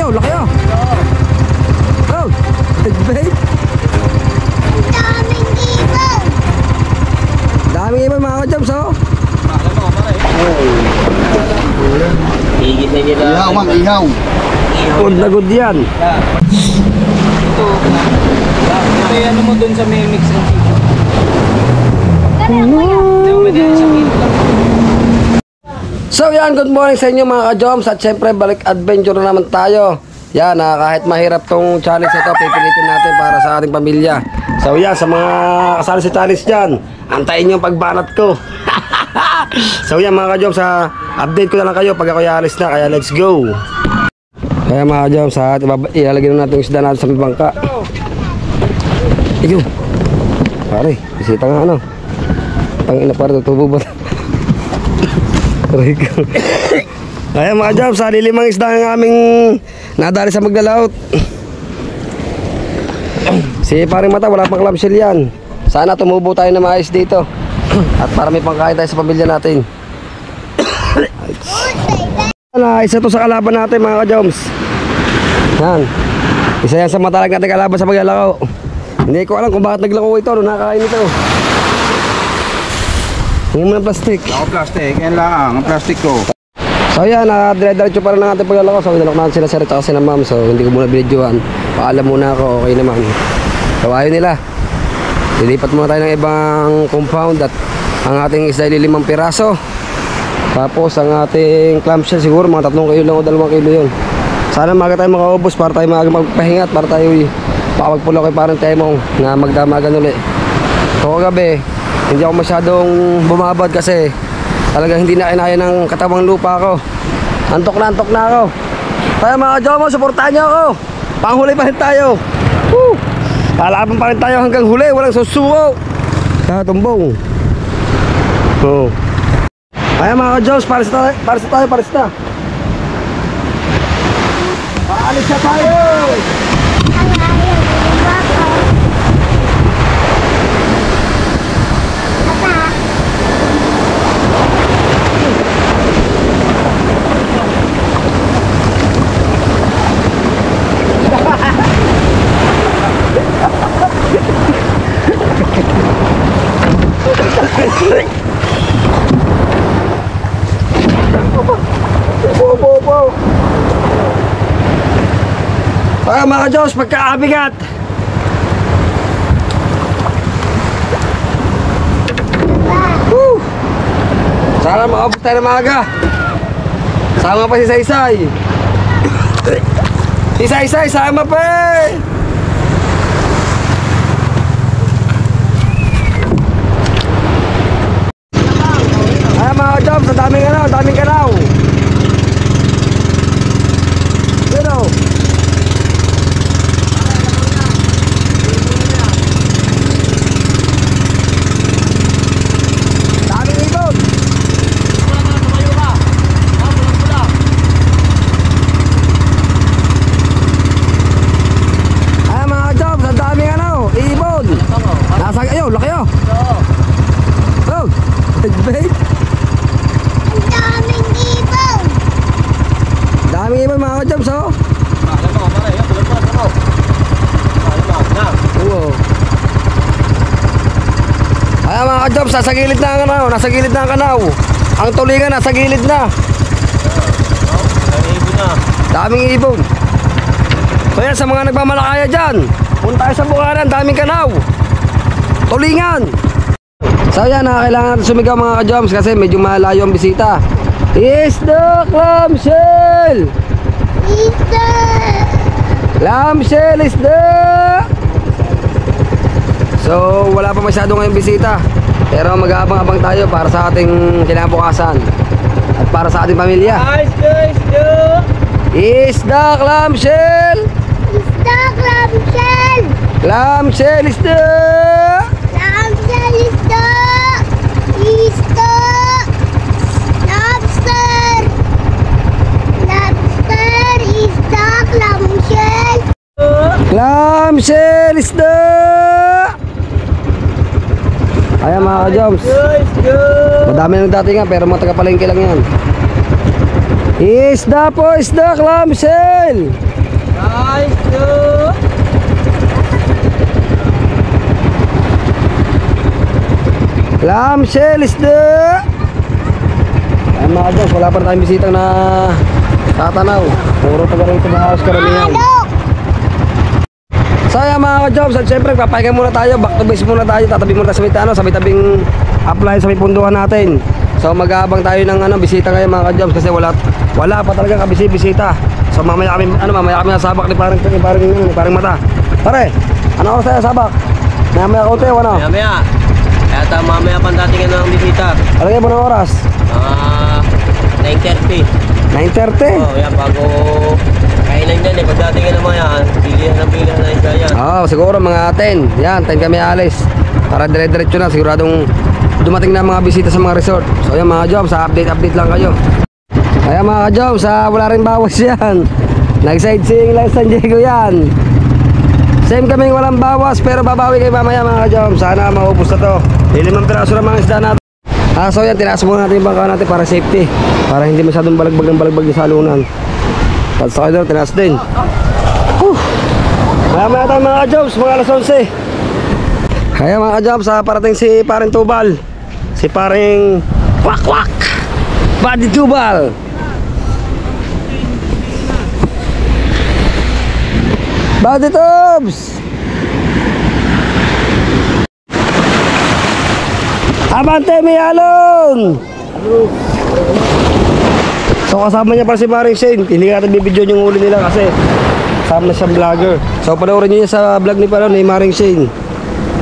Ayaw, laki oh. Oh, bait. Daming ibon. Daming ibon mga ka-jobs oh. Higit na nila. Ihaw, mang, ihaw. Good na good yan. Ito yung ano mo dun sa may mix and chicken. So yan, good morning sa inyo mga ka-joms. At syempre balik adventure na naman tayo. Yan, kahit mahirap tong challenge ito, pipilitin natin para sa ating pamilya. So yan, sa mga kasali sa challenge dyan, antayin yung pagbanat ko. So yan mga ka-joms, update ko na lang kayo pag ako alis na, kaya let's go. Kaya mga ka-joms, ilalagay na natin yung isda natin sa may bangka. Iyo, pare, bisita nga ano. Pangina pare, tutubo ba? Ayan mga ka-joms, lilimang isda ng aming nadali sa maglalaot. Si paring mata, wala pang clamshell yan. Sana tumubo tayo na maayos dito. At para may pangkain tayo sa pamilya natin. Isa to sa kalaban natin mga ka-joms. Yan, isa yan sa matalag natin kalaban sa paglalako. Hindi ko alam kung bakit naglako ito, nakakain ito. Hindi mo ng plastic. Ako plastic, yan lang ang plastic ko. So yan, dire-diretso pa rin ng ating paglalako. So dinalok natin sila sir at sila ma'am. So hindi ko muna binidyohan. Paalam muna ako, okay naman. So ayaw nila. Lilipat muna tayo ng ibang compound. At ang ating isda ay 5 piraso. Tapos ang ating clamshell siguro mga 3 kilo lang o 2 kilo yun. Sana maga tayo makaubos para tayo magpahinga at para tayo makapagpulo kay parang Temong na magdamagan ulit. So kagabi, hindi ako masyadong bumabad kasi talagang hindi na kinaya ng katawang lupa ko. Antok na ako. Kaya mga ka-jomo, suportahan nyo ako. Panghuli pa rin tayo. Woo! Lalaban pa rin tayo hanggang huli. Walang susuko. Kaya tumbong. Oh. Kaya mga ka-joms, paris na. Paalis na tayo. Kaya mga ka-joms, pagkaabigat. Sana makabot tayo ng maaga. Sama pa si Saysay. Si Saysay, sama pa eh. Kaya mga ka-joms, daming kanaw. Pero laki oh. Oh, bait. Daming ibon. Daming ibon mga ka-joms oh. Oo. Kaya mga ka-joms, nasa gilid na ang kanaw. Nasa gilid na ang kanaw. Ang tulingan nasa gilid na. Daming ibon. So yan, sa mga nagmamalakaya dyan, punta tayo sa Bukaran, daming kanaw. Tulingan. So yan, kailangan natin sumigaw mga ka-joms kasi medyo malayo ang bisita. Isda clamshell. Isda. Clamshell isda. So wala pa masyado ngayong bisita, pero mag-aabang-abang tayo para sa ating kinabukasan at para sa ating pamilya. Isda clamshell. Isda clamshell. Clamshell isda. Clamshell isda. Isda. Lobster. Lobster. Isda clamshell. Clamshell isda. Ayan mga ka-joms, madami nang datingan pero mga taga-palengke lang yan. Isda po, isda, clamshell. Nice, Clamshell, isda. Ay mga Joms, wala pa na tayong bisitang na tatanaw. Puro pa rin ito na house karamihan. So yan mga Joms, at syempre papahinga muna tayo. Back to base muna tayo. Tatabi muna tayo sa may tabing apply sa may punduhan natin. So mag-aabang tayo ng bisita ngayon mga Joms, kasi wala pa talagang kabisi-bisita. So mamaya kami nasabak ni parang mata. Pare, ano oras tayo sabak? Mamaya konti o ano? Maya. Kaya mamaya pang dating ng bisita. Alagay mo ng oras? 9:30. 9:30? Oh, yan bago kainan yan pag dating ng mga yan. Pilihan na isda yan. Siguro mga 10. Yan, 10 kami alis. Para dire-diretso na, siguradong dumating na mga bisita sa mga resort. So yan mga Joms, update lang kayo. Ayan mga Joms, wala rin bawas yan. Nag-sightseeing lang San Diego yan. Same kaming walang bawas, pero babawi kayo mamaya mga Joms. Sana maubos na to. 5 piraso na mga isda natin. So yan, tinaas muna natin yung bangka natin para safety. Para hindi masyadong balagbag yung salunan. At sa kayo tinaas din. Mamaya tayo mga Joms, mga alas 11. Kaya mga Joms, parating si paring Tubal. Si paring Kwak Buddy Tubal. Buddy Tubs! Abante may alon! So kasama niya para si Maring Shane. Hindi natin bibidyo yung huli nila kasi kasama na siyang vlogger. So panoorin niyo sa vlog ni Maring Shane.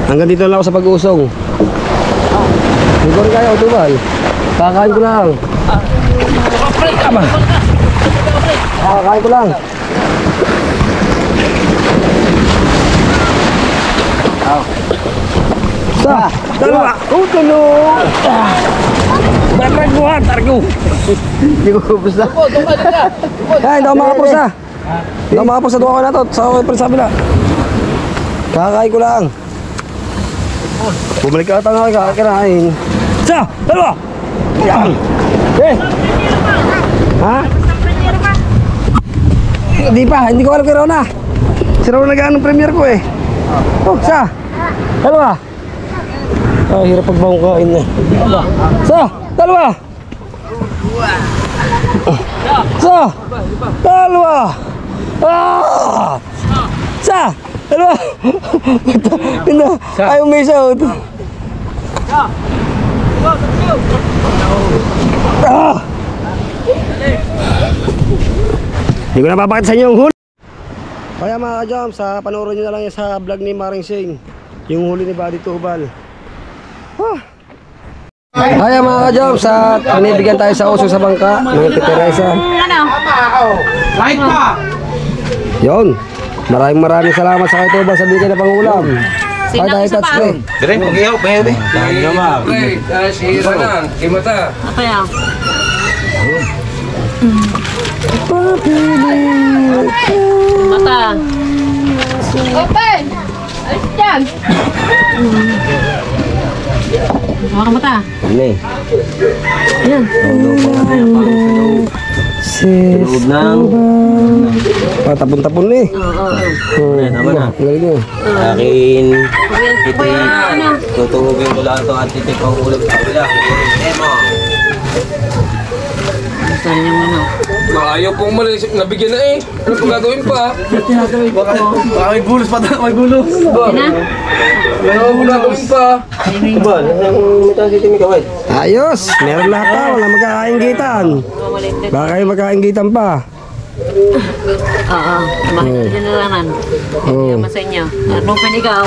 Hanggang dito lang ako sa pag-usong. Hindi ko rin kaya o Tubal. Kakain ko lang. Kakain ko lang. Sa, dalawa. Tulong. Bakit buhat, targo. Hindi ko ubus na. Hindi ako makapusa. Hindi ako makapusa. Doon ako na to. Sa ako pa rin sa kabila. Kakain ko lang. Bumalik ka ata nga kakain. Sa, dalawa. Yan. Ha? Hindi pa. Hindi ko alam kay Rona. Si Rona nag-aanong premiere ko eh. Sa, dalawa. Hirap pagbangkain na. Sa, dalawa. Sa, dalawa. Sa, dalawa. Hindi, ayaw may shout. Hindi ko na papakita sa inyo yung huli. Kaya mga ka-Joms, panoorin nyo na lang yan sa vlog ni Maring Shane. Yung huli ni Buddy Tubal. Kaya mga ka-Joms, pinibigyan tayo sa uso sa bangka ng Teresa. Light pa! Yun, maraming salamat sa kayo Tubal sa bigay na pangulam. Ay tayo touch ko. Dire, mag-ihaw, baby. Sira na. Kimata. Kaya. Mata. Open! Alis dyan! Hawa ka mata. Ano eh? Yan. Sis. Loob ng Tapon-tapon eh. tama na. Galing eh. Akin. Titi. Tutungugin ko lang ito at titi pang ulam sa kabila. Demo. Saan yung ano? Ayaw pong umalis, nabigyan na eh. Ano pa gagawin pa? Baka may bulos pa tayo, may bulos. Yan na? Ano pa gagawin pa? Ba, may tayo titi may kawit. Ayos, meron lahat pa, wala magkakainggitan. Baka kayo magkakainggitan pa. Oo. Bakit dyan na naman? Oo. Sa inyo. Ano pa ikaw?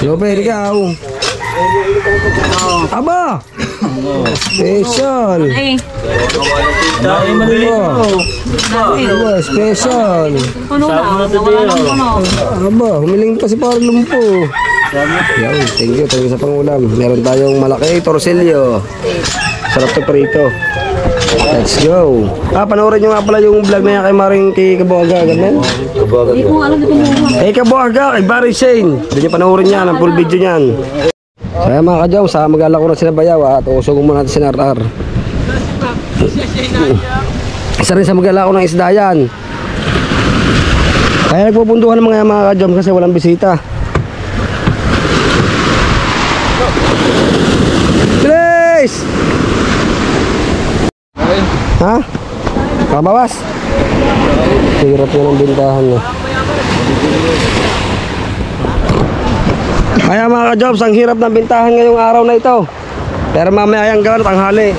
Lope, ikaw. Oo. Aba! Special. Ay. Dahil maliliit mo. Aba, special. Ano na? Wala lang ano. Aba, humiling pa si Parang Lumpo. Yan, thank you sa pangulam. Meron tayong malaki torsilyo. Sarap to prito. Let's go. Panoorin nyo nga pala yung vlog na yan kay Maring Kabuaga. Ganun? Hindi ko alam dito mo. Kay Kabuaga, kay Barry Shane. Pwede nyo panoorin yan, ang full video nyan. Kaya mga ka-Joms, mag-alak ko na sila bayaw at usog muna natin si RR. Isa rin sa maglalako ng isda yan. Kaya nagpupunduhan ng mga ka-jom kasi walang bisita. Bilis! Ha? Kabawas? Hirap yun ang bintahan niya. Kaya mga ka-jobs, ang hirap ng bintahan ngayong araw na ito. Pero mamaya yung gano'n, tanghali.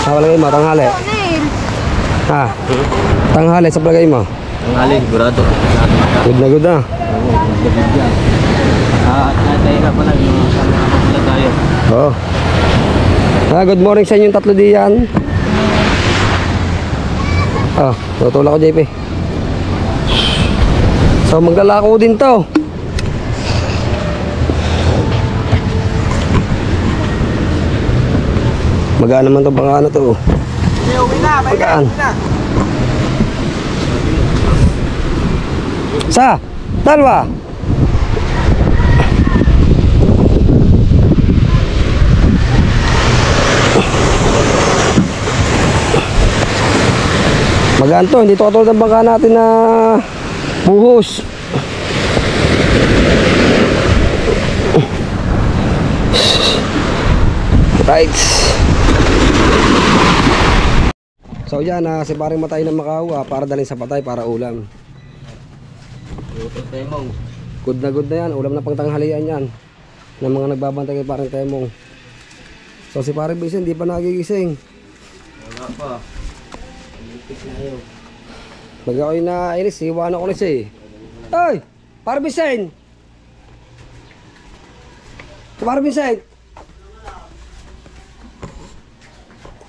Palagay mo, tanghali. Ha? Tanghali sa palagay mo. Tanghali, sigurado. Good na good na. Tayo ka pala, sama tayo. Oo. Good morning sa inyong tatlo diyan. Tutulak ko JP. So maglalako din to. Magaan naman to, baka ano to. Magaan. Sa, dalawa. Magaan to, hindi to katulad ng bangka natin na buhos. Right. So yan, si paring matay ng Makawa para dalhin sa patay para ulam. Good na yan, ulam na pang tanghalian yan ng mga nagbabantay kay paring Temong. So si paring Vincent hindi pa nagigising. Wala pa. Pag ako'y nainis, iwan ako na siya eh. Ay! Paring Vincent! Si paring Vincent!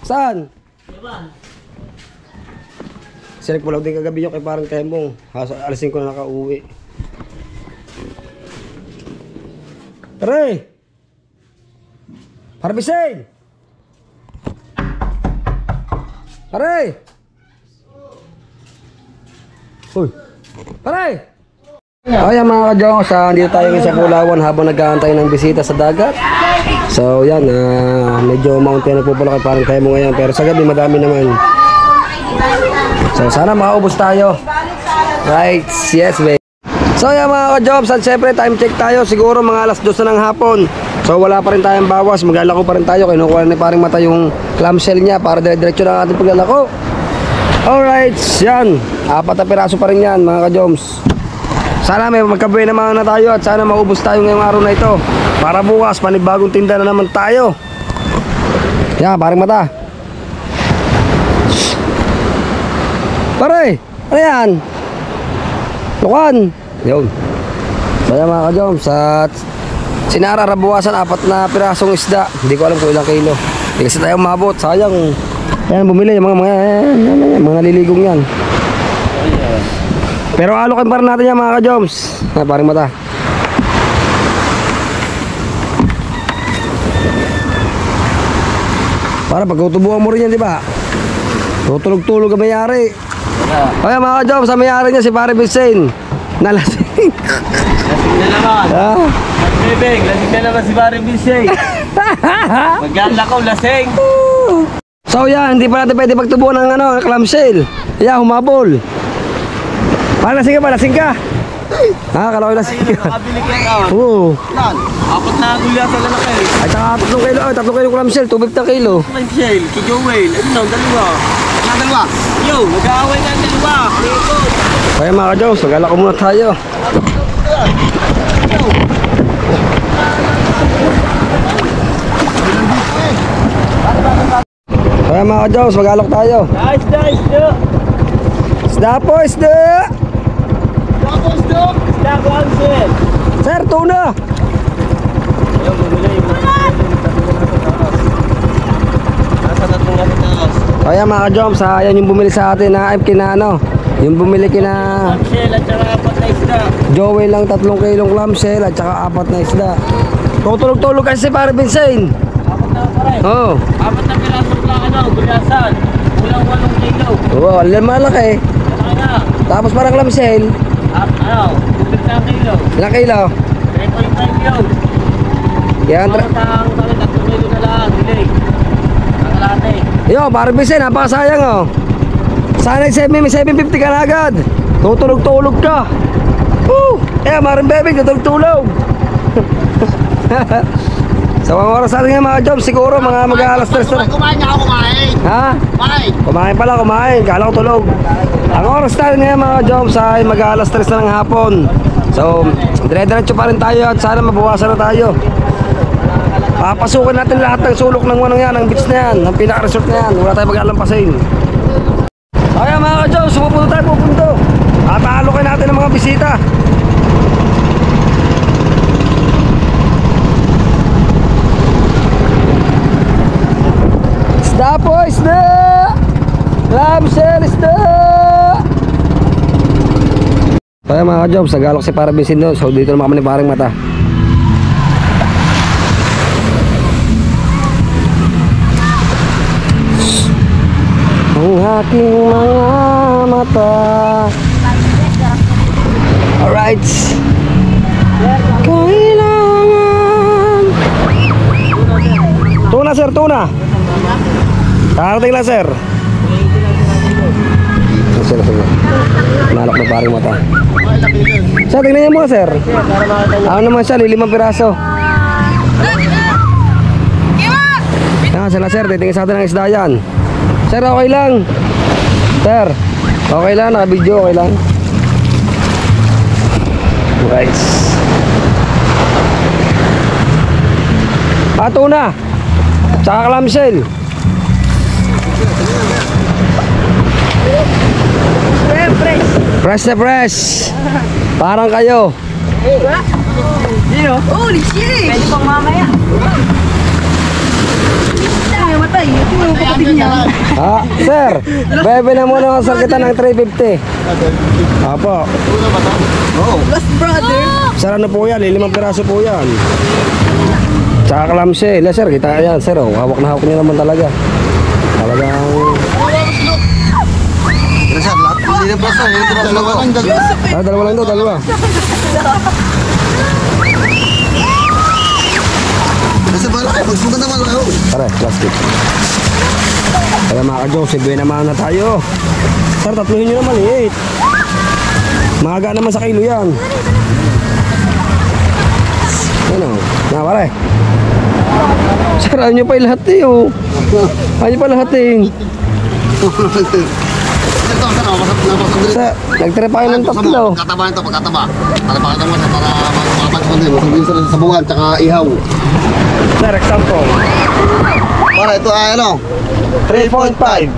Saan? Sinek mo lang din kagabi yung kay parang Temong. Alas 5 na nakauwi. Pare! Pare Bisay! Pare! Uy! Pare! Ayan mga ka-jongos, dito tayo ngayon sa Kulawan habang nag-aantay ng bisita sa dagat. So yan, medyo mountain na po pala kay parang Temong ngayon. Pero sa gabi madami naman. So sana makaubos tayo. Right, yes babe. So yan mga ka-jobs, at syempre time check tayo. Siguro mga alas 2 na ng hapon. So wala pa rin tayong bawas, maglalako pa rin tayo. Kinukuha na paring mata yung clamshell niya para dire-diretso na ating paglalako. Alright, yan, 4 na piraso pa rin yan mga ka-jobs. Sana may magkabuhay naman na tayo at sana maubos tayo ngayong araw na ito. Para bukas panibagong tinda na naman tayo. Yan, paring mata. Pare, ano yan? Lukan. Yun. So yan mga ka-jobs, at sinararabuwasan 4 na pirasong isda. Hindi ko alam kung ilang kilo. Hindi kasi tayo umabot, sayang. Yan, bumili yung mga naliligong yan. Pero alokin pa rin natin yan mga ka-jobs. Paring mata. Para pagkutubuhan mo rin yan, di ba? Tutulog-tulog ang mayari. Kaya mga ka-jobs, sa mayari niya si Pare Vincent. Nalasing. Lasing na naman. Bebeng, lasing na naman si Pare Vincent. Maglalakaw, lasing. So yan, hindi pa natin pwede pagtubuhan ng clamshell. Yeah, humabol. Lasing ka ba? Lasing ka? Kala ko lasing ka. Nakabili ka yan. Oo. 4 na gulya sa lalaki. Ay, saka 3 kilo clamshell, 250 kilo. Michelle, kay Joel. Ano, dalawa. Dalawa. Yo, nag-aaway na ang dalawa. Kaya mga ka-jobs, maglalako muna tayo. Kaya mga ka-jobs, maglalako tayo. Isda. Isda po, isda! Isda ko ang sel. Sir, tuna! Yo, bumili. Nasa tatlong natin na os. Kaya mga ka-jobs, yan yung bumili sa atin na yung bumili kina Michelle at saka 4 na isda. Joey lang 3 kilong clamshell at saka 4 na isda. Tutulog-tulog kasi si Pare Vincent. 4 na pare. Oo. 4 na pirasong lang gulyasan. Kulang 8 kilo. Oo, alam malaki. Malaki na. Tapos parang clamshell. 2 kilo. Ilang kilo? 3.5 yun. Yan. Ang 3 kilo na lang. Delay. Ang kalate. Yo, Pare Vincent, napakasayang oh. Sana may 750 ka na agad. Tutulog-tulog ka. Maring bebeng, tutulog-tulog. Sa mga oras natin nga mga jobs, siguro mga mag-alas 3 na. Kumain na ako, kumain. Ha? Kumain. Kumain pala, kumain. Kala ko tulog. Ang oras natin nga mga jobs ay mag-alas 3 na ng hapon. So, dire-diretso pa rin tayo at sana mabawasan na tayo. Papasukin natin lahat ng sulok ng ano yan, ng beach na yan, ng pinaka-resort na yan. Wala tayo mag-alampasin. Kaya mga jobs, sumupunto tayo pupunto. At aalokin natin ng mga bisita. Isda po, isda! Clamshell, isda! Kaya mga jobs, nagalok si Parang Vincent doon. So dito naman kami ni Parang Mata. Ang aking mga mata. Alright. Kailangan. Tuna sir, tuna. Karating lang sir. Sir, nalak na Parang Mata. Sir, tingnan niyo muna sir. Ano naman siya, 5 piraso. Sir, sir, titingin sa atin ng isda yan. Sir, okay lang. Sir, okay lang, naka-video, okay lang. Right. Tuna. Tsaka clamshell. Fresh na fresh. Parang kayo. Holy shit! Pwede pang mamaya. Matay. Ito yung kapatid niya. Sir, bebe na muna ang kita ng 350. Apo. Lost brother. Sir, ano po yan? 5 piraso po yan. Tsaka clamshell. Sir, kita yan. Sir, hawak na hawak niya naman talaga. Talagang... Sir, lahat. Hindi na pa sir. Hindi na dalawa. Dalawa lang daw, dalawa. Kasi bala kayo, magsugan naman kayo. Pare, plastic. Kaya mga ka-Joe, sibuin naman na tayo. Sir, tatluhin nyo naman, maliit. Maga naman sa kilo yan. Ano? Na, pare. Sir, ayaw nyo pa yung lahat eh, oh. Ayaw nyo pa lahat eh. Ito, sir, masap na pasok din. Sir, nagtira pa kayo ng tatlo. Pagkataba nito, pagkataba. Para pakita mo siya, para makapagpon din. Masap din sa sabungan, tsaka ihaw. Sir, example. Para ito ay ano? 3.5.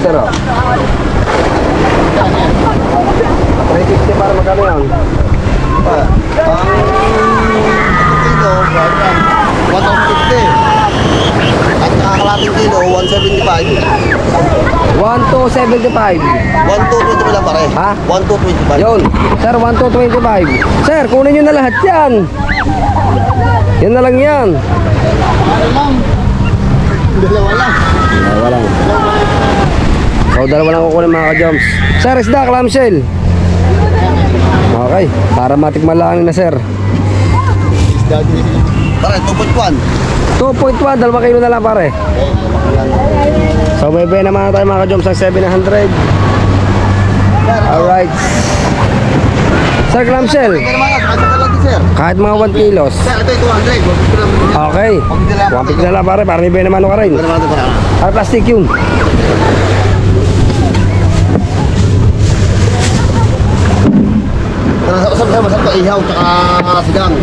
Sir, oh. 350 para magkano yan? Kilo, 150. At nakakalating kilo, 175. 1,275. 1,220 lang pare. Ha? 1,225. Yun. Sir, 1,225. Sir, kunin nyo na lahat yan. Yan na lang yan. Dalawa lang. Dalawa lang. So, dalawa lang kukunin mga ka-jumps. Sir, isda, clamshell. Okay. Para matikman lang na sir. Pare, 2.1. 2.1, 2 kilo na lang pare. So, bebe naman tayo mga ka-jumps ng 700. Alright. Sir, clamshell. Kaya naman, kahit sa kalagi sir. Kahit mga 1 kilos. Sir, ito yung 200. Okay. 150 na lang pare, para may naman ka rin. Ito naman ito pare. Para plastic yun. Masarap ka ihaw, tsaka sigang.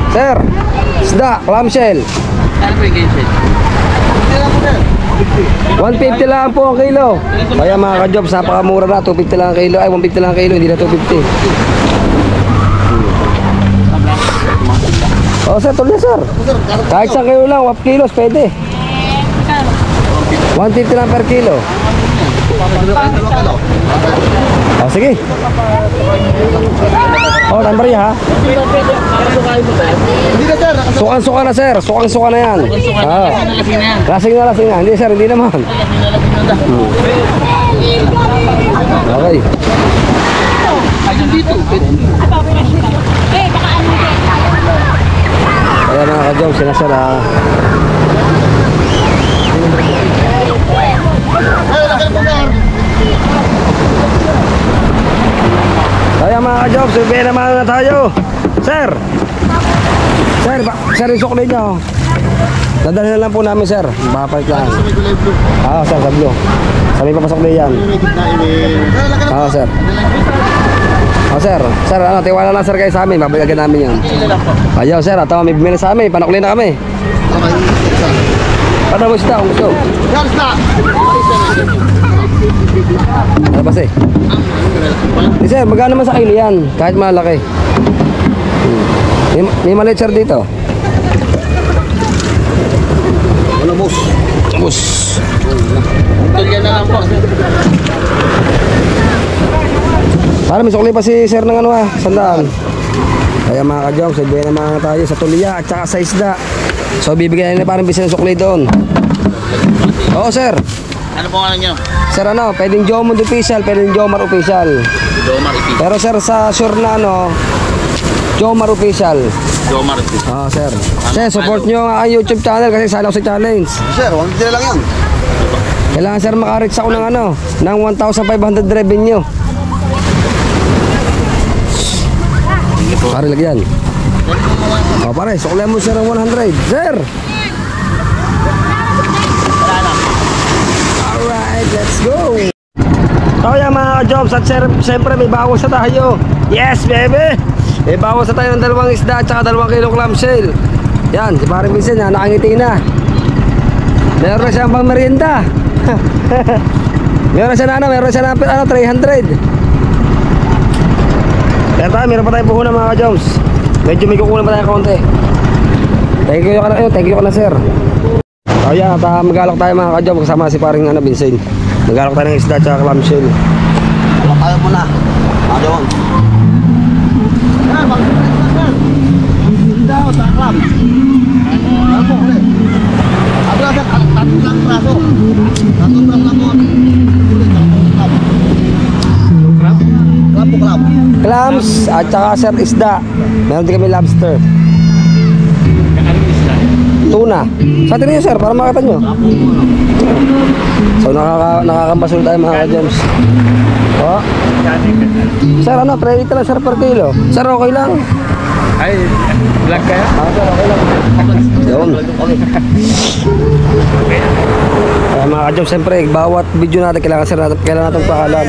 Sir, isda, clamshell. Ano po yung game 150 lang po ang kilo. Kaya mga ka-jobs, napakamura na. 250 lang ang kilo. Ay, 150 lang ang kilo, hindi na 250. Oh, sir, tuloy sir. Kahit sa kilo lang, 1 kilos, pwede. 150 lang per kilo. Oh, sige. Oh, tambari ha. Hindi na sir, Sukan-suka na sir. Sukan-suka na yan. Ah. Lasing na, lasing na. Hindi sir, hindi naman. Okay. Kaya mga ka-job, sila sir Kaya mga ka-job, survey naman na tayo. Sir! Sir, sir, yung sukli nyo. Dadalhin na lang po namin, sir. Bapalit lang. Sir, sa blue. Sabi pa pasok na yan. Sir. Sir. Sir, ano, tiwala lang sir kayo sa amin. Babalik agad namin yan. Ayaw, sir. Ito, may bumili sa amin. Panukli na kami. Paano mo sila kung gusto? Ano ba sir? Sir, magkano naman sa kilo yan? Kahit malaki. May maliit sir dito. Wala, boss. Bus. Tulyan na lang po. Para may sukli pa si sir ng ano sandaan. Kaya mga ka-jong, sabihin na mga tayo sa tuliya at saka sa isda. So bibigyan na parang bisa ng sukli doon. Oo sir. Ano po nga nyo? Sir ano, pwedeng Jomond official, pwedeng Jomar official. Jomar Ipi. Pero sir sa sure na ano, Jomar official. Jomar Ipi. Sir. Sir, support nyo ang aking YouTube channel kasi sala ko sa challenge. Sir, 1 lang yan. Kailangan sir maka-reach ako ng ano, ng 1,500 revenue. Pare lagyan. Pare, suklihan mo sir ang 100. Sir! Alright, let's go! So yan mga ka-jobs at siyempre may bawas na tayo. Yes baby! May bawas na tayo ng 2 isda at saka 2 kilong clamshell. Yan, si Paring Vincent yan, nakangiti na. Meron na siyang pang merienda. Meron siya na 300. Kaya tayo, meron pa tayong puhunan mga ka-jobs. Medyo may kukunan pa tayo konti. Thank you ka na sir. So yan, magalak tayo mga ka-jobs kasama si Paring Vincent. Magalak tayo ng isda at saka clamshell. Ayaw mo na. Ayaw. Clams at saka sir isda. Meron din kami lobster. Tuna. Sa atin niyo sir para makita nyo. So nakakambasol tayo mga ka-jobs. Oh. Sir ano, 3 lang sir per kilo. Sir okay lang. Ay, vlog kaya? Sir okay lang. Yun. Kaya mga ka-jobs, siyempre bawat video natin kailangan natin paalam.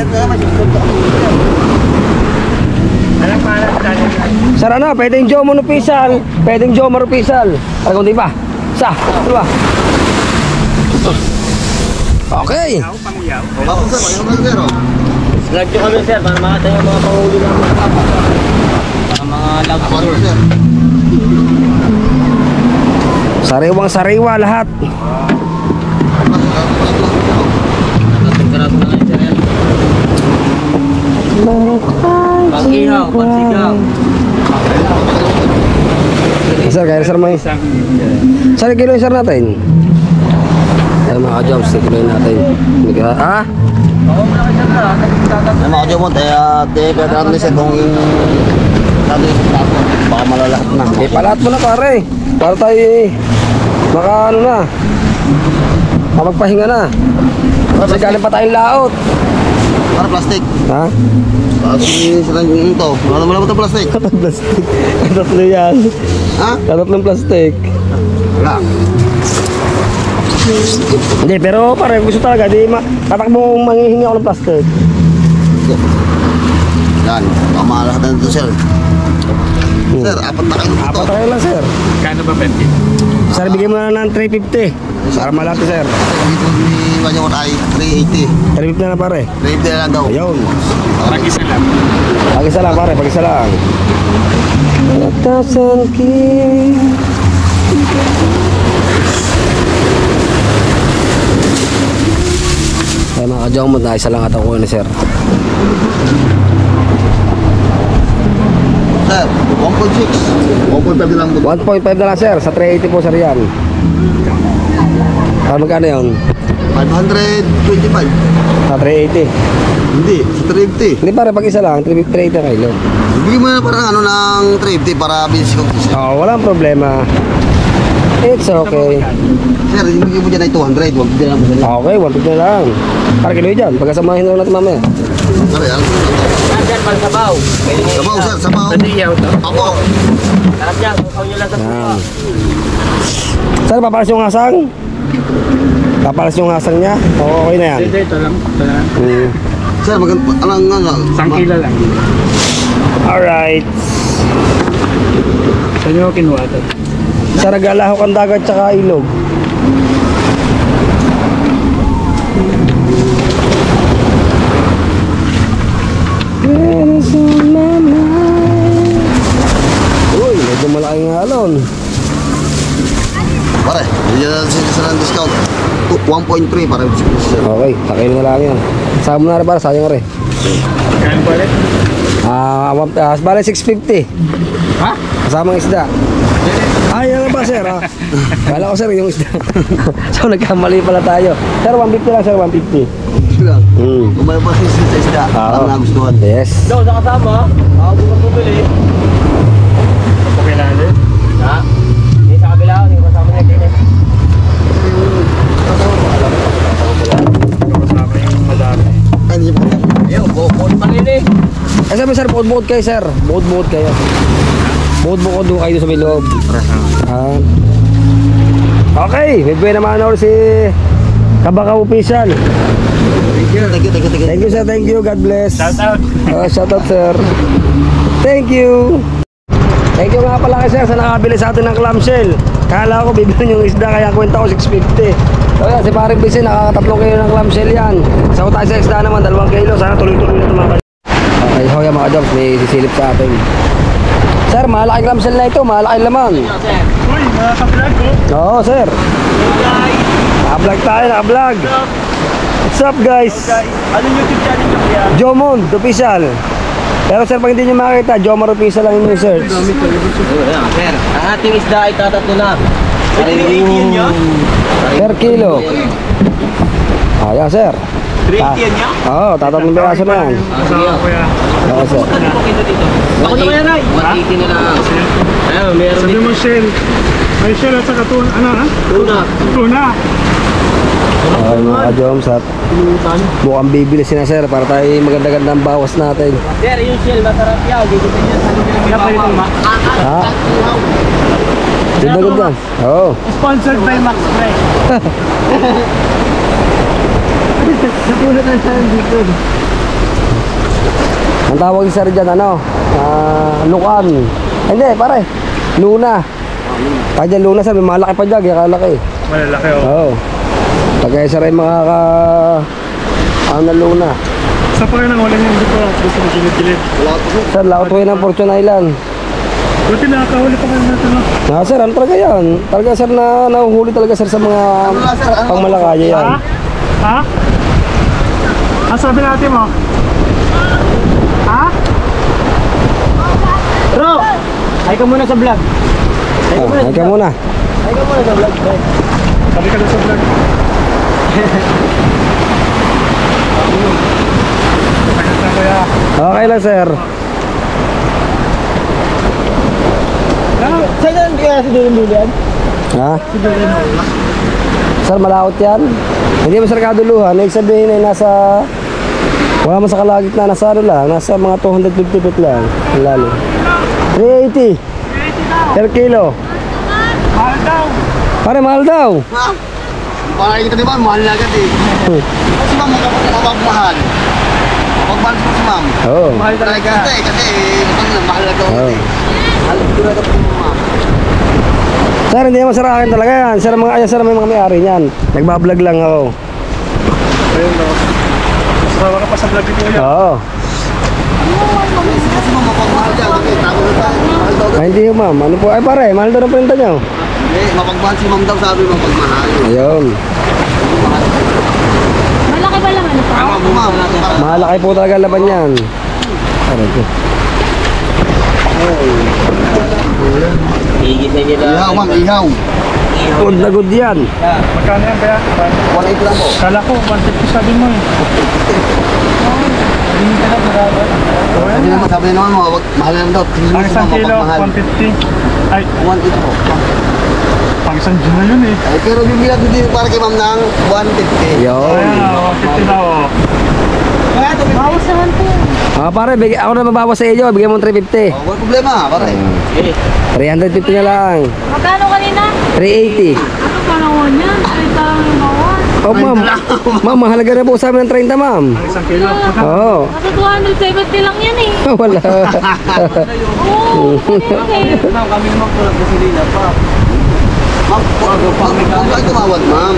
Sir ano, pwedeng Jomon official, pwedeng Jomar official. Ay kung di ba? Sa, diba? Okay. Vlog nyo kami sir para makita yung mga panguli ng mga papa. Mga love. Sariwang sariwa lahat. Pag-ihaw, pag-sigaw. Sir, kaya sir may sir, kilo sir natin. Ay mga ka-jobs, kilo natin. Ha? Ay, mga Jomon, kaya natin siya kung yung natin yung plato, baka malalahat na. Palat mo na pare. Para tayo maka ano na. Mapagpahinga na. Kasi galing pa tayong laot. Para plastic. Ha? Kasi sila yung ito. Wala mo ito plastic. Plastic. Tatlo yan. Ha? Tatlong plastic. Wala. Hindi, pero pare gusto talaga. Di tatakbo mong manghihingi ako ng plastic. Yan. Baka malalahat na ito, sir. Sir, 4 na kayo ito. Apat tayo lang sir. Kano ba, Benji? Sir, bigyan mo na ng 350. Para malaki sir. Dito ni Banyamon ay 380. 350 na pare. 380 na lang daw. Ayun. Mag-isa lang. Pag-isa lang pare, pag-isa lang. 1,000 ki. Kaya mga ka-jong mo na isa lang ata ko ni sir. Sir, 1.6. 1.5 lang daw. 1.5 na lang sir, sa 380 po sir yan. Para magkano yun? 525. Sa 380. Hindi, sa 350. Hindi pare, pag-isa lang, 380 na kilo. Bigyan mo na parang ano ng 350 para bilis ko. Oo, walang problema. It's okay. Sir, ibigay mo dyan ay 200. Huwag din lang mo dyan. Okay, 150 na lang. Para kiloy dyan. Pagkasamahin na lang natin mamaya. Pare, Sir, palsabaw. sabaw, sir, sabaw. Ako. Sarap niya, sukaw nyo lang sa puso. Yan. Sir, papalas yung asang? Papalas yung asang niya? Oo, okay na yan. Ito lang. Sir, alang nga. Sangkila lang. Alright. Saan nyo kinuha ito? Sir, nagalahok ang dagat tsaka ilog. Uy, medyo malaking alon. Pare, bigyan natin sila ng discount. 1.3 para sir. Okay, takin na lang yan. Saan mo na rin para, sayang rin. Kain pa rin? Bale 650. Ha? Kasamang isda. Ay, yan ba sir? Kala ko sir yung isda. So nagkamali pala tayo. Sir, 150 lang sir, 150. Lang. Hmm. Kung may basis sa isda, Oo. ang nagustuhan. Yes. No, sa kasama, ako kung bumili. Ito kailangan. Ha? Hindi sa kabila, hindi ko kasama niya ganyan. Kasama yung madami. Ay, hindi pa. Ayun, bukod pa rin eh. Ay sabi sir, buod-buod kayo sir. Buod-buod kayo. Buod-buod doon kayo sa may loob. Okay, may buhay naman ako si Kabakaw Official. Thank you. Thank you sir, thank you. God bless. Shout out. Shout out sir. Thank you. Thank you nga pala kay sir sa nakabili sa atin ng clamshell. Kala ko bibili yung isda kaya kwenta ko 650. So yan, si Paring Bisi nakakatatlong kilo ng clamshell yan. Sa tayo sa isda naman 2 kilo. Sana tuloy-tuloy na tumakas. Okay, so yan mga jobs, may sisilip sa atin. Sir, malaki clamshell na ito, malaki laman. Uy, nakaka-vlog ko. Oo sir. Naka-vlog tayo, naka-vlog. What's up guys? Anong YouTube channel niyo kuya? Jomond Official. Pero sir, pag hindi nyo makakita, Jomond Official lang yung search. Sir, ang ating isda ay tatatlo na. 380 yun niya? Per kilo. Ayan sir. 380 yun niya? Oo, tatlong piraso na yan. Kasama ko yan. Oo sir. Ano po kilo dito? Ako na kaya Ray? 180 na lang. Ayun, meron Sabi dito. mo shell. May shell at saka tuna. Ano ha? Tuna. Tuna. Okay mga ka-joms at mukhang bibili sila sir para tayo maganda-ganda ang bawas natin. Sir, yung shell, masarap yan. Dito niya sa lugar ng Ha? Ganda-ganda. Oo. Sponsored by Max Fresh. Napulot na siya dito. Ang tawag sir dyan ano? Lukan. Hindi pare. Luna. Pag dyan Luna sir, may malaki pa dyan. Kaya kalaki. Malalaki oh. Oo. Pagkaya sir ay makaka... Ano Luna. Sa pa rin ang ulan yung dito. Gusto mo gilid-gilid. Sir, laot ko yun ng Fortune Island. Buti nakakahuli pa kayo natin no? Sir, ano talaga yan? Talaga sir na nahuhuli talaga sir sa mga pangmalakaya yan. Ha? Ha? Ang sabi natin mo? Ha? Bro, ay ka muna sa vlog. Ay ka muna. Ay ka muna sa vlog. Sabi ka doon sa vlog. Ayos na kuya. Okay lang sir. Saan yan kaya si Dulo yan? Ha? Sir, malawot yan. Hindi mo sir kaduluhan. Ibig sabihin ay nasa... Wala man sa kalagitna. Nasa ano lang. Nasa mga 250 feet lang. Ang lalo. 380. Per kilo. Mahal daw. Pare, mahal daw. Ha? Para kita di ba, mahal na agad eh. Si ma'am, mapagmahal. Mapagmahal si ma'am. Oo. Mahal talaga. Kasi mahal na daw. Oo. Mahal na daw po ma'am. Sir, hindi naman sir akin talaga yan. Sir, sir, may mga may-ari niyan. Nagbablog lang ako. Ayun no. Masama ka pa sa vlog ni kuya. Oo. Kasi ma'am, mapagmahal dyan. Kasi tago na tayo. Mahal daw. Ay, hindi ma'am. Ano po? Ay pare, mahal daw ng printa niyo. Mapagmahal si ma'am daw sabi mapagmahal. Ayun. Malaki ba lang ano pa? Tama po ma'am. Malaki po talaga ang laban yan. Aray ko. Igisin nila. Ihaw ma'am, ihaw. Good na good yan. Magkano yan kaya? 1.8 lang po. Kala ko, 150 sabi mo eh. Sabi naman mo, mahal lang daw. Tingin mo Ang si isang ma'am kilo, mapagmahal. 150. Ay, 1.8 po. Isang dyan na yun eh. Ay, pero bibili natin din para kay ma'am ng 150. Yun. Ayan, 50 daw. Bawas naman po. Pare, ako na mabawas sa iyo. Bigyan mo ng 350. Oh, walang problema, pare. 350 na lang. Magkano kanina? 380. Ano pa naman yan? Ay, tayo naman. Oh, ma'am. Ma'am, mahalaga na po sa amin ng 30, ma'am. Isang kilo. Oo. Nasa 270 lang yan eh. Wala. Oo, kanina Ma'am, kami naman po nagkasilina pa. Ma'am, huwag kayo tumawad, ma'am. Ma'am,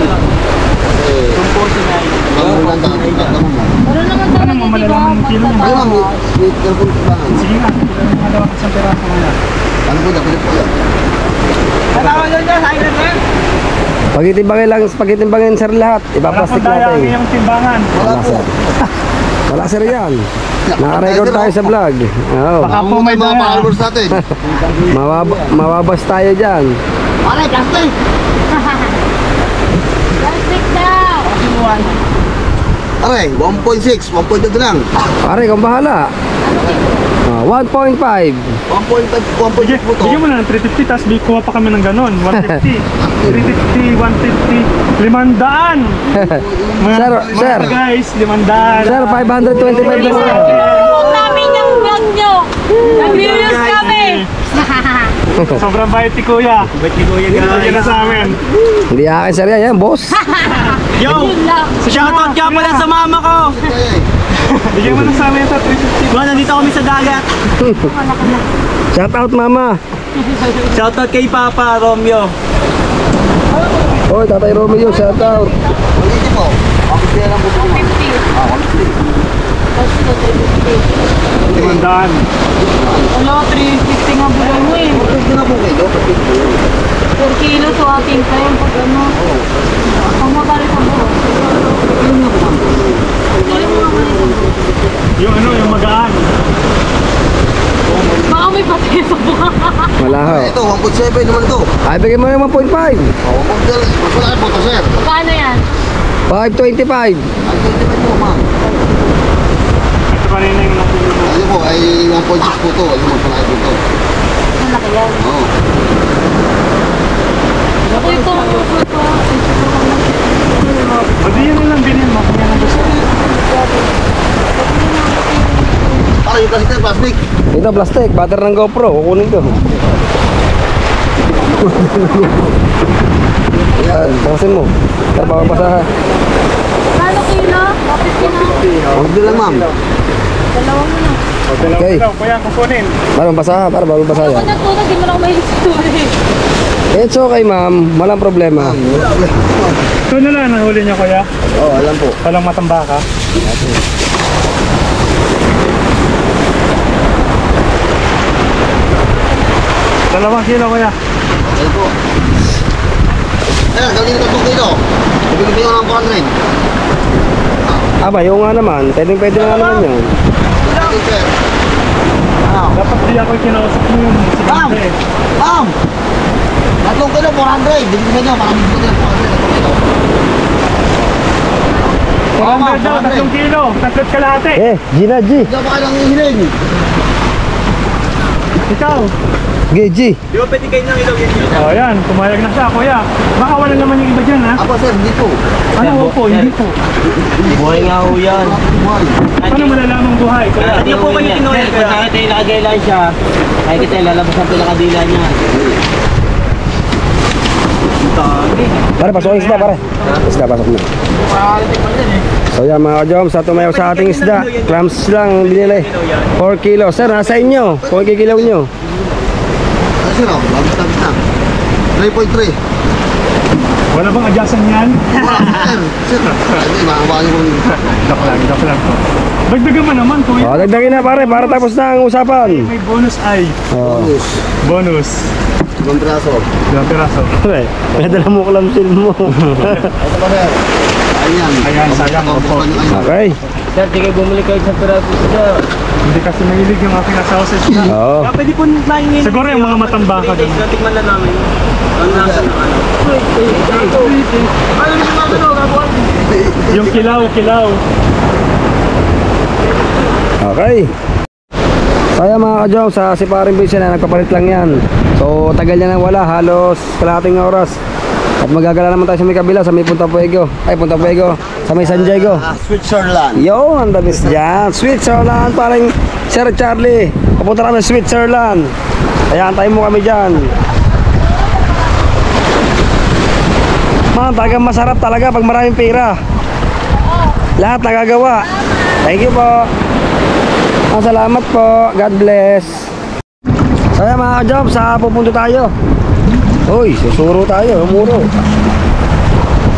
Pero naman talaga, di ba? malalaman yung kilo mo? ay, ma'am, may telepon ko ba? Sige nga, madawak isang peraso nga yan. Ano po, dapat po yan. Pagitimbangin sir lahat. Wala Ipaplastic pong dayang natin. yung timbangan. Wala po. Wala sir yan. Naka-record tayo sa vlog. Oo. Baka po Ang may mga daya. followers natin. Mawabas tayo dyan. Pare, plastic! Plastic daw. Pare, 1.6, 1.2 lang. Pare, kung bahala. 1.5. 1.5 Bigyan po to. bigyan mo na ng 350, tapos kuha pa kami ng ganon. 150, 350, 150, 500! Sir. Guys, 500. Sir, 525 na sir. Huwag namin yung vlog nyo. Nag-reviews kami. Sobrang bait ni Kuya. Bait ni Kuya, guys. Na sa amin. Hindi akin sir yan, boss. Yo! Yun lang. Shoutout ka pala sa mama ko! Bigyan mo na sa amin ito, 350. Well, nandito kami sa dagat. Shout out mama. Shoutout kay Papa Romeo. Oy, Tatay Romeo, shout out. Hindi po. Bakit kaya lang po po? 50. Ah, 150. Tapos ito, 350. 500. Wala, 350 nga bulan mo eh. 150 na po kayo. 4 kilos o ating tayo pag ano. Ang magkali sa buwan. Yung ano, yung magaan. Baka may pati sa buwan. Wala ho. Ito, 1.7 naman ito. Ay, bigyan mo ng 1.5. Oh, 1.7. Mas malaki po ito, sir. Magkano yan? 525. Ang 25 po, ma'am. Ito pa rin yung nakikita mo. Ayun po, ay 1.6 po ito. Ayun, mas malaki po ito. Malaki yan. Oo. Ako ito. Pwede yun lang bilhin mo kung yan ang gusto. Para yung plastic, plastic. Ito, plastic. Batter ng GoPro. Kukunin ko. Yan, tawasin mo. Tara, papapasahan. Kano kilo? 50 na. Huwag din lang, ma'am. Dalawang mo na. O, dalawa Okay. daw, kuya, kukunin. Para mabasahan, para bago Ako basahan. nagtunag, di mo lang may history. It's okay, ma'am. Walang problema. Ito na lang, nahuli niya kuya. Oo, alam po. Walang matambaka. Dalawang kilo kuya. Ayun po. Eh, gawin nito 2 kilo. Ibigay ko ng 400. Aba, yung nga naman. Pwede nga naman yun. Plastic, sir. Ano? Dapat di ako kinausap mo yung Ma'am! sige. Ma'am! 3 kilo, 400. Bigyan nyo, para bigyan nyo 400. 400 daw, 3 kilo. 3 kalahati. Gina G. Hindi ba kayo nang hihiling? Ikaw. G. Di ba pwede kayo nang ilaw yan? O yan, pumayag na siya kuya. Baka wala naman yung iba dyan ha. Ako, sir, hindi po. Ano po, hindi po. Buhay nga ho yan. Buhay. Paano malalamang buhay kuya? Hindi po kayo tinoyan kaya. Kung nakita yung nakagailan siya, nakikita yung lalabas ang pinakadila niya. Pare, pasok ang isda, pare. Isda, pasok mo. So yan mga kajom, sa tumayaw sa ating isda. Clams lang binili. 4 kilo. Sir, nasa inyo. Kung kikilaw nyo. Ano, sir, oh? Labis na. 3.3. Wala bang adyasan yan? Sir, hindi, makakabahan yung... Joke lang po. Dagdagan mo naman kuya. O, dagdagin na pare, para tapos na ang usapan. May bonus ay. Bonus. Bonus. 2 piraso. 2 piraso. Pinadala mo klamsil mo. Ito pa, sir. Ayan. Ayan, sayang. Opo. Okay. Sir, di kayo bumili kayo sa piraso siya. Hindi kasi mahilig yung aking sausage na. Oo. Kaya pwede po naingin. Siguro yung mga matambaka doon. Natikman na namin. Ang nasa ng ano. Yung kilaw. Okay. Kaya mga ka-Joms, si Paring Vincent na nagpapalit lang yan. So tagal niya nang wala, halos kalahating oras. At magagala naman tayo sa may kabila, sa may Punta Fuego. Ay, Punta Fuego, sa may San Diego. Switzerland. Yo, ang dabis dyan. Switzerland, parang Sir Charlie. Papunta kami Switzerland. Kaya antayin mo kami dyan. Man, talagang masarap talaga pag maraming pera. Lahat nagagawa. Thank you po. Salamat po. God bless. Kaya mga ka-Joms, pupunta tayo. Uy, susuro tayo. Umuro.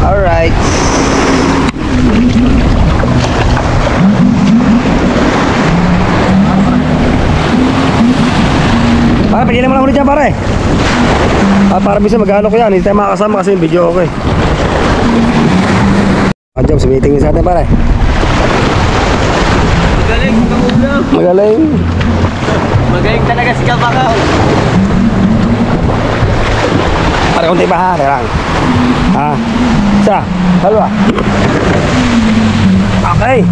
Alright. Pare, pagkilin mo lang ulit dyan, pare. Para bisa mag-ano ko yan. Hindi tayo makakasama kasi yung video okay. Ka-Joms, meeting sa atin, pare. Magaling, kamulang. Magaling. Magaling talaga si Kabakaw. Pare, kunti pa ha, lang. Ha? Isa, dalawa. Okay.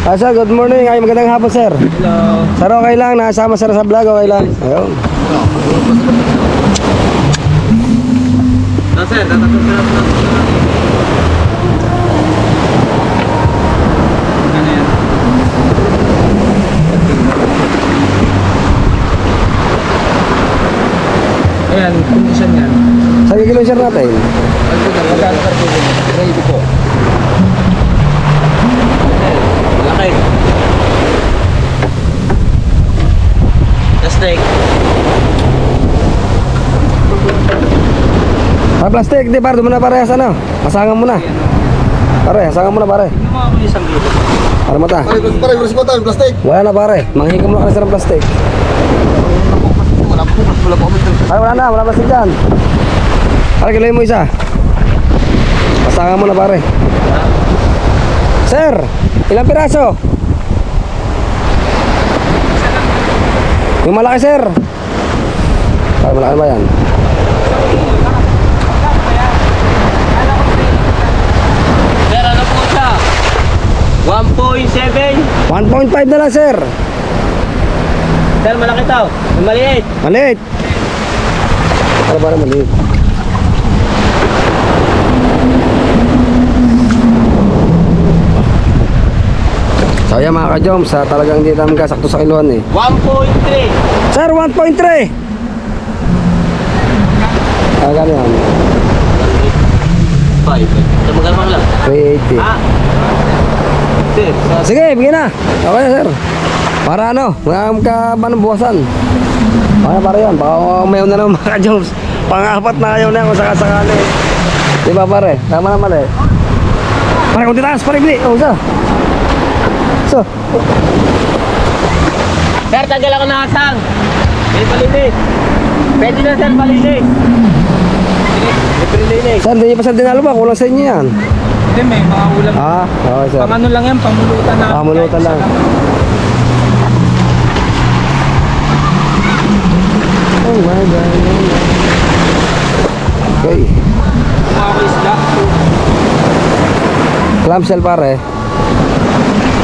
Sir, good morning. Ay, magandang hapon, sir. Hello. Sir, okay lang. Nasama sir sa vlog, okay lang. Ayun. Sir, tatakot na lang. Ano yan? Ayan, condition yan. Saan kikilong sir natin? Ready po. Malaki. Plastic. Plastic, di pare, doon mo na pare, ano? Masangan mo na. Pare, masangan mo na pare. Ano mga ako isang kilo? Para mata. Pare, gusto mo tayo, plastic. Wala na pare, manghigam mo na kasi ng plastic. Wala po kami. Ay, wala plastic dyan. Pare, kiloin mo isa. Masangan mo na pare. Sir, ilang piraso? Yung malaki sir. Pare, malaki ba yan? Sir, ano po siya? 1.7. 1.5 na lang sir. Sir, malaki tao. Maliit. Maliit. Para maliit. So yan mga ka-Joms, talagang hindi namin kasakto sa kiluhan eh. 1.3. Sir, 1.3. Gano'n yan? 5. Magalang lang. 380. Ah. Sir, Sige, bigyan na. Okay na sir. Para ano, magkabanong buwasan. Okay para yan, baka umayaw na naman mga ka-Joms. Pang-apat na kayo na kung sakasakali. Di ba pare? Tama naman eh. Pare, kung titaas, pare, bili. O, sa. So. sir, tagal ako nakasang. May palinis. Pwede na sir, palinis. May palinis. Sir, hindi pa sir dinalo ba? Kulang sa inyo yan. Hindi, may mga ulam. Okay sir. Pang ano lang yan, pamulutan na. Pamulutan lang. Oh my God. Okay. Mga isda. Clamshell pare.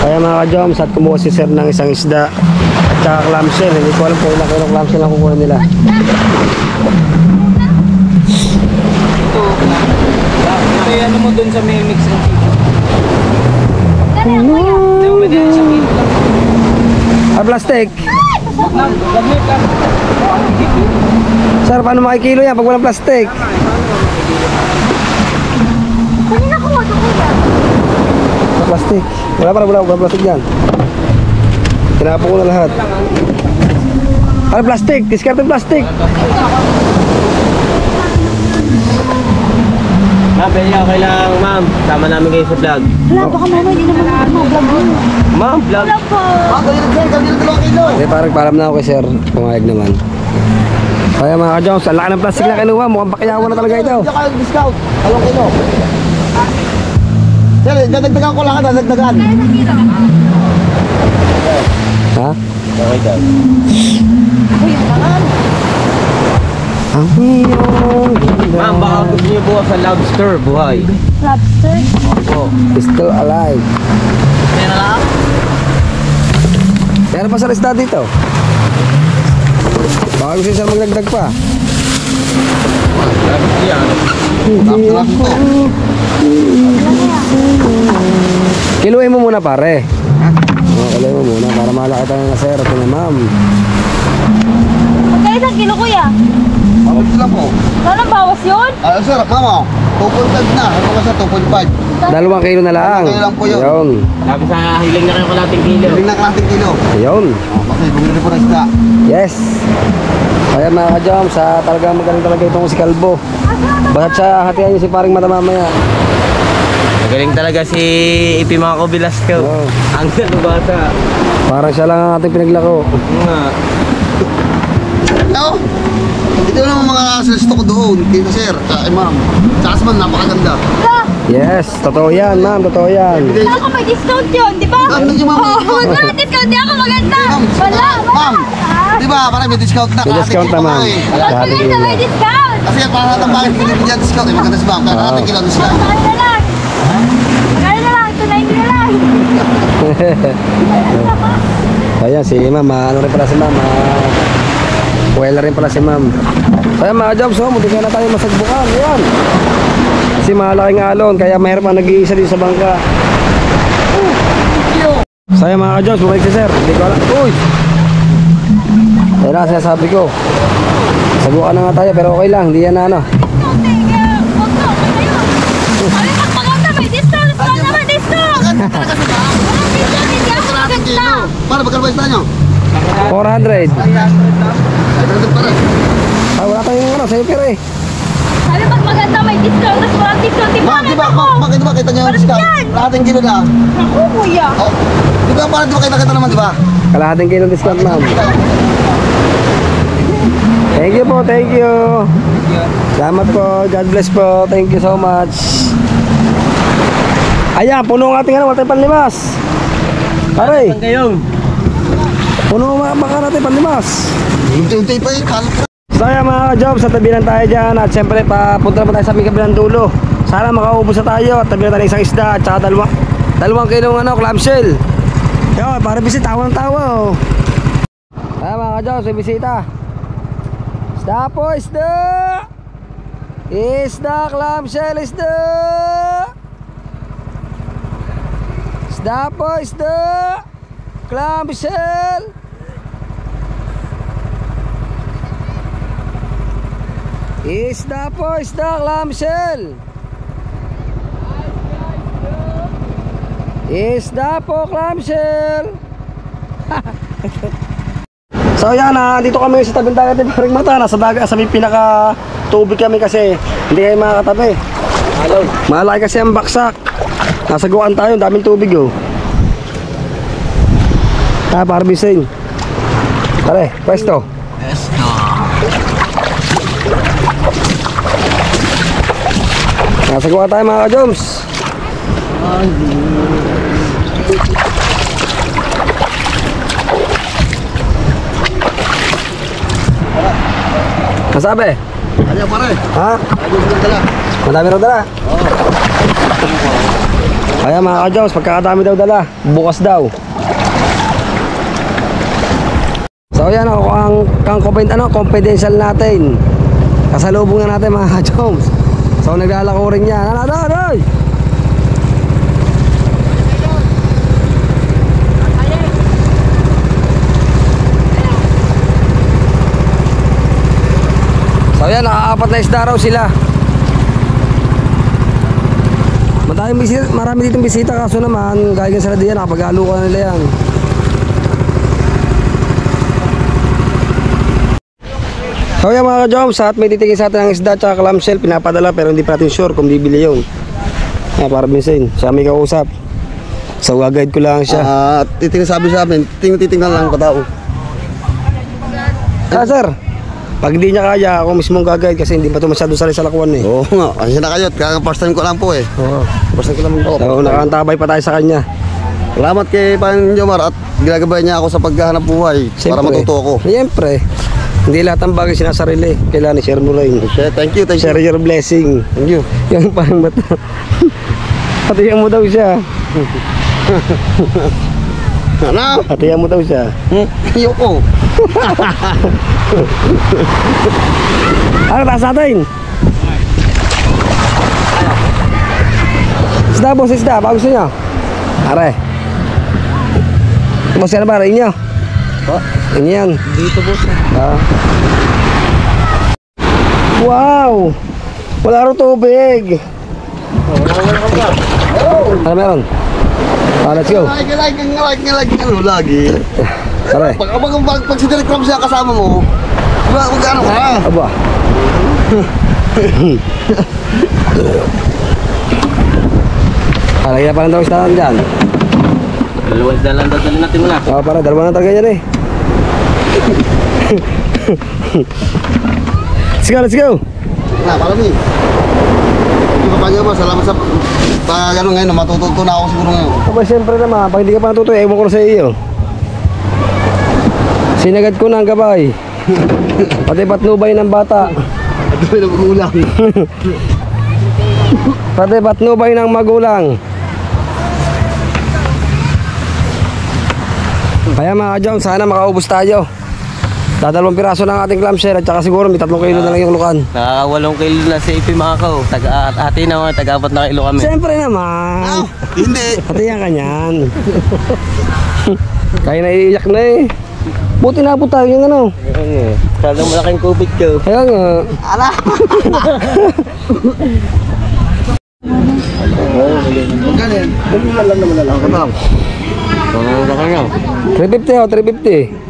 Kaya mga ka-Joms, at kumuha si sir ng isang isda at saka clamshell. Hindi ko alam kung ilang kilo clamshell ang kukuha nila. Ito yung ano mo dun sa may mix and chicken. Hindi mo pwede na isang kilo lang. Plastic. Lamit lang. Sir, paano makikilo yan pag walang plastic? Kanina ko ito kuya. Plastic. Wala plastic yan. Tinapo ko na lahat. Ano plastic? Discard ng plastic. Pwede okay lang, ma'am. Sama namin kayo sa vlog. Wala, baka mama hindi naman ako mag-vlog yun. Ma'am, vlog. Wala po. Kanina 2 kilo. Hindi, parang param na ako kay sir. Pumayag naman. Kaya mga ka-Joms, ang laki ng plastic na kinuha. Mukhang pakyawan na talaga ito. Diyan kayo discount. 2 kilo. Sir, dadagdagan ko lang, dadagdagan. Ha? Okay daw. Ang iyong Ma'am, baka gusto niyo bukas sa lobster, buhay. Lobster. Opo. is still alive. Pera lang? Meron pa sa isda dito. Baka gusto sir magdagdag pa. Sarap to. Kiluhin mo muna pare. Kiluhin mo muna para malaki tayo na sir. Ito na ma'am. Magkano isang kilo kuya? Bakit sila po? Saan bawas yun? Sir, mama. 2.5 na. Ano ba sa 2.5? 2 kilo na lang. 2 kilo lang po yun. Ayun. Sabi sa hiling na kayo kalating kilo. Hiling na kalating kilo. Ayun. Kasi bumili po ng isda. Yes. Kaya mga ka-jam, sa talagang magaling talaga itong si Kalbo. Basta't siya hatihan niyo si paring mata mamaya. Magaling talaga si Ipimako Velasco. Oo. Ang salubata. Parang siya lang ang ating pinaglako. Nga. Ito. Ito naman mga salisto ko doon. Dito sir. Tsaka ma'am. Tsaka si ma'am, napakaganda. Yes, totoo yan ma'am, totoo yan. Wala ka may discount yun, di ba? Ma'am, yung ma'am. Oo, wala discount, di ako maganda. Wala, wala. Ma'am. Di ba? Parang may discount na. May discount na ma'am. Wala maganda, may discount. Kasi para natin bakit hindi niya discount. Eh, maganda si ma'am. Kaya natin kailangan discount. Magkano na lang? Magkano na lang? 290 na lang. Ayan, si ma'am, ano rin pala si ma'am, well rin pala si ma'am. Kaya mga jobs, munti ka na tayo masagbukan. Ayan. Kasi malaking alon, kaya mayroon pa nag-iisa din sa bangka. Saya mga ka-jobs, bumalik si sir. Hindi ko alam. Uy! Ayan na, sinasabi ko. Sagbukan na nga tayo, pero okay lang. Hindi yan na ano. Sabi pag maganda, may discount. Wala naman discount. Kalating kilo. Para magkano ba isda nyo? 400. Ay, talagang para. Ah, wala tayong ano, sa'yo pero eh. Sabi pag maganda, may discount. Tapos walang discount. Di ba? Ma'am, di ba? Bakit di ba kita nyo yung discount? Kalating kilo lang. Naku, kuya. Oh. Di ba? Parang di ba kita naman, di ba? Kalahating kilo discount ma'am. Thank you po, thank you. Salamat po, God bless po. Thank you so much. Ayan, puno ang ating ano, wala tayong panlimas. Pare, Saan kayo? puno baka natin panlimas. Unti-unti pa eh. So ayan mga ka-jobs, sa tabi lang tayo dyan. At syempre, papunta naman tayo sa aming kabilang dulo. Sana makaubos na tayo at tabi na tayo ng isang isda. At saka dalawang kilong ano, clamshell. Yo, para bisit, tawa ng tawa oh. Ayan mga ka-jobs, may bisita. Isda po, isda! Isda, clamshell, isda! Isda po, isda! Clamshell! Isda po, isda, clamshell! Isda po, clamshell! So yan, dito kami sa tabing dagat ni Paring Mata. Nasa dagat, sa may pinaka tubig kami kasi hindi kayo makakatabi. Malaki kasi ang baksak. Nasa guwan tayo, daming tubig oh. Para bisin. Pare, pwesto. Pwesto. Nasa guwan tayo mga ka-joms. Masabi? Ayaw pare. Ha? Ayaw mo dala. Madami raw dala? Oo. Kaya mga ka-joms, pagkakadami daw dala, bukas daw. So yan ako ang confidential natin. Kasalubong na natin mga ka-joms. So naglalako rin yan. Ano? So yan, nakaapat na isda raw sila. Marami ditong bisita kaso naman galing sila diyan, nakapag-alo ka na nila yan. So yan mga ka-joms, at may titingin sa atin ng isda at clamshell, pinapadala pero hindi pa natin sure kung bibili yun. Para minsan, siya may kausap. So gagayad ko lang siya. Sabi sa amin, titingnan lang ko tao. Sir, pag hindi niya kaya, ako mismo gagayad kasi hindi pa ito masyado sali sa lakuan eh. Oo nga, kasi na kayo. Kaya first time ko lang po eh. Oo. First time ko lang po. So nakaantabay pa tayo sa kanya. Salamat kay Pan Jomar at ginagabay niya ako sa paghahanap buhay para matuto ako. Siyempre, hindi lahat ng bagay sinasarili. Kailangan i-share mo rin. Thank you. Share your blessing. Thank you. Yung parang mata. Patiyan mo daw siya. Ano? Hatihan mo daw siya. Ayoko. Ano, taas natin? Isda, boss, isda. Baka gusto nyo? Are. Boss, yan na ba? Inyo? Inyo yan. Dito boss. Wow! Wala rin tubig. Ano meron? Let's go. Lagi. Are. Pag si Derek Ram siya kasama mo, mag-ano ka? Aba. Lagi na parang daw isda dyan. Dalawang isda lang dadalhin natin muna. Oo, para dalawa na talaga yan eh. Let's go. Nah, palami. Hindi pa niya ba? Salamat sa pag ano ngayon, matututo na ako siguro ngayon. Aba, siyempre naman, pag hindi ka pa natuto, ewan ko na sa iyo. Sinagad ko na ang gabay. Pati patnubay ng bata. At may nagulang. Pati patnubay ng magulang. Kaya mga ka-jam, sana makaubos tayo. Dadalawang piraso ng ating clamshell at saka siguro may 3 kilo na lang yung lukan. Nakaka 8 kilo na sa ipi mga kao. Hati na mga taga-4 na kilo kami. Siyempre naman. Hindi. Pati yan kanyan. Kaya naiiyak na eh. Buti na po tayo yung ano. Kala malaking kubit ko. Kaya nga. Ala. Galing. Bumila lang naman lang. Ano? Ano ka nyo? 350 o, 350.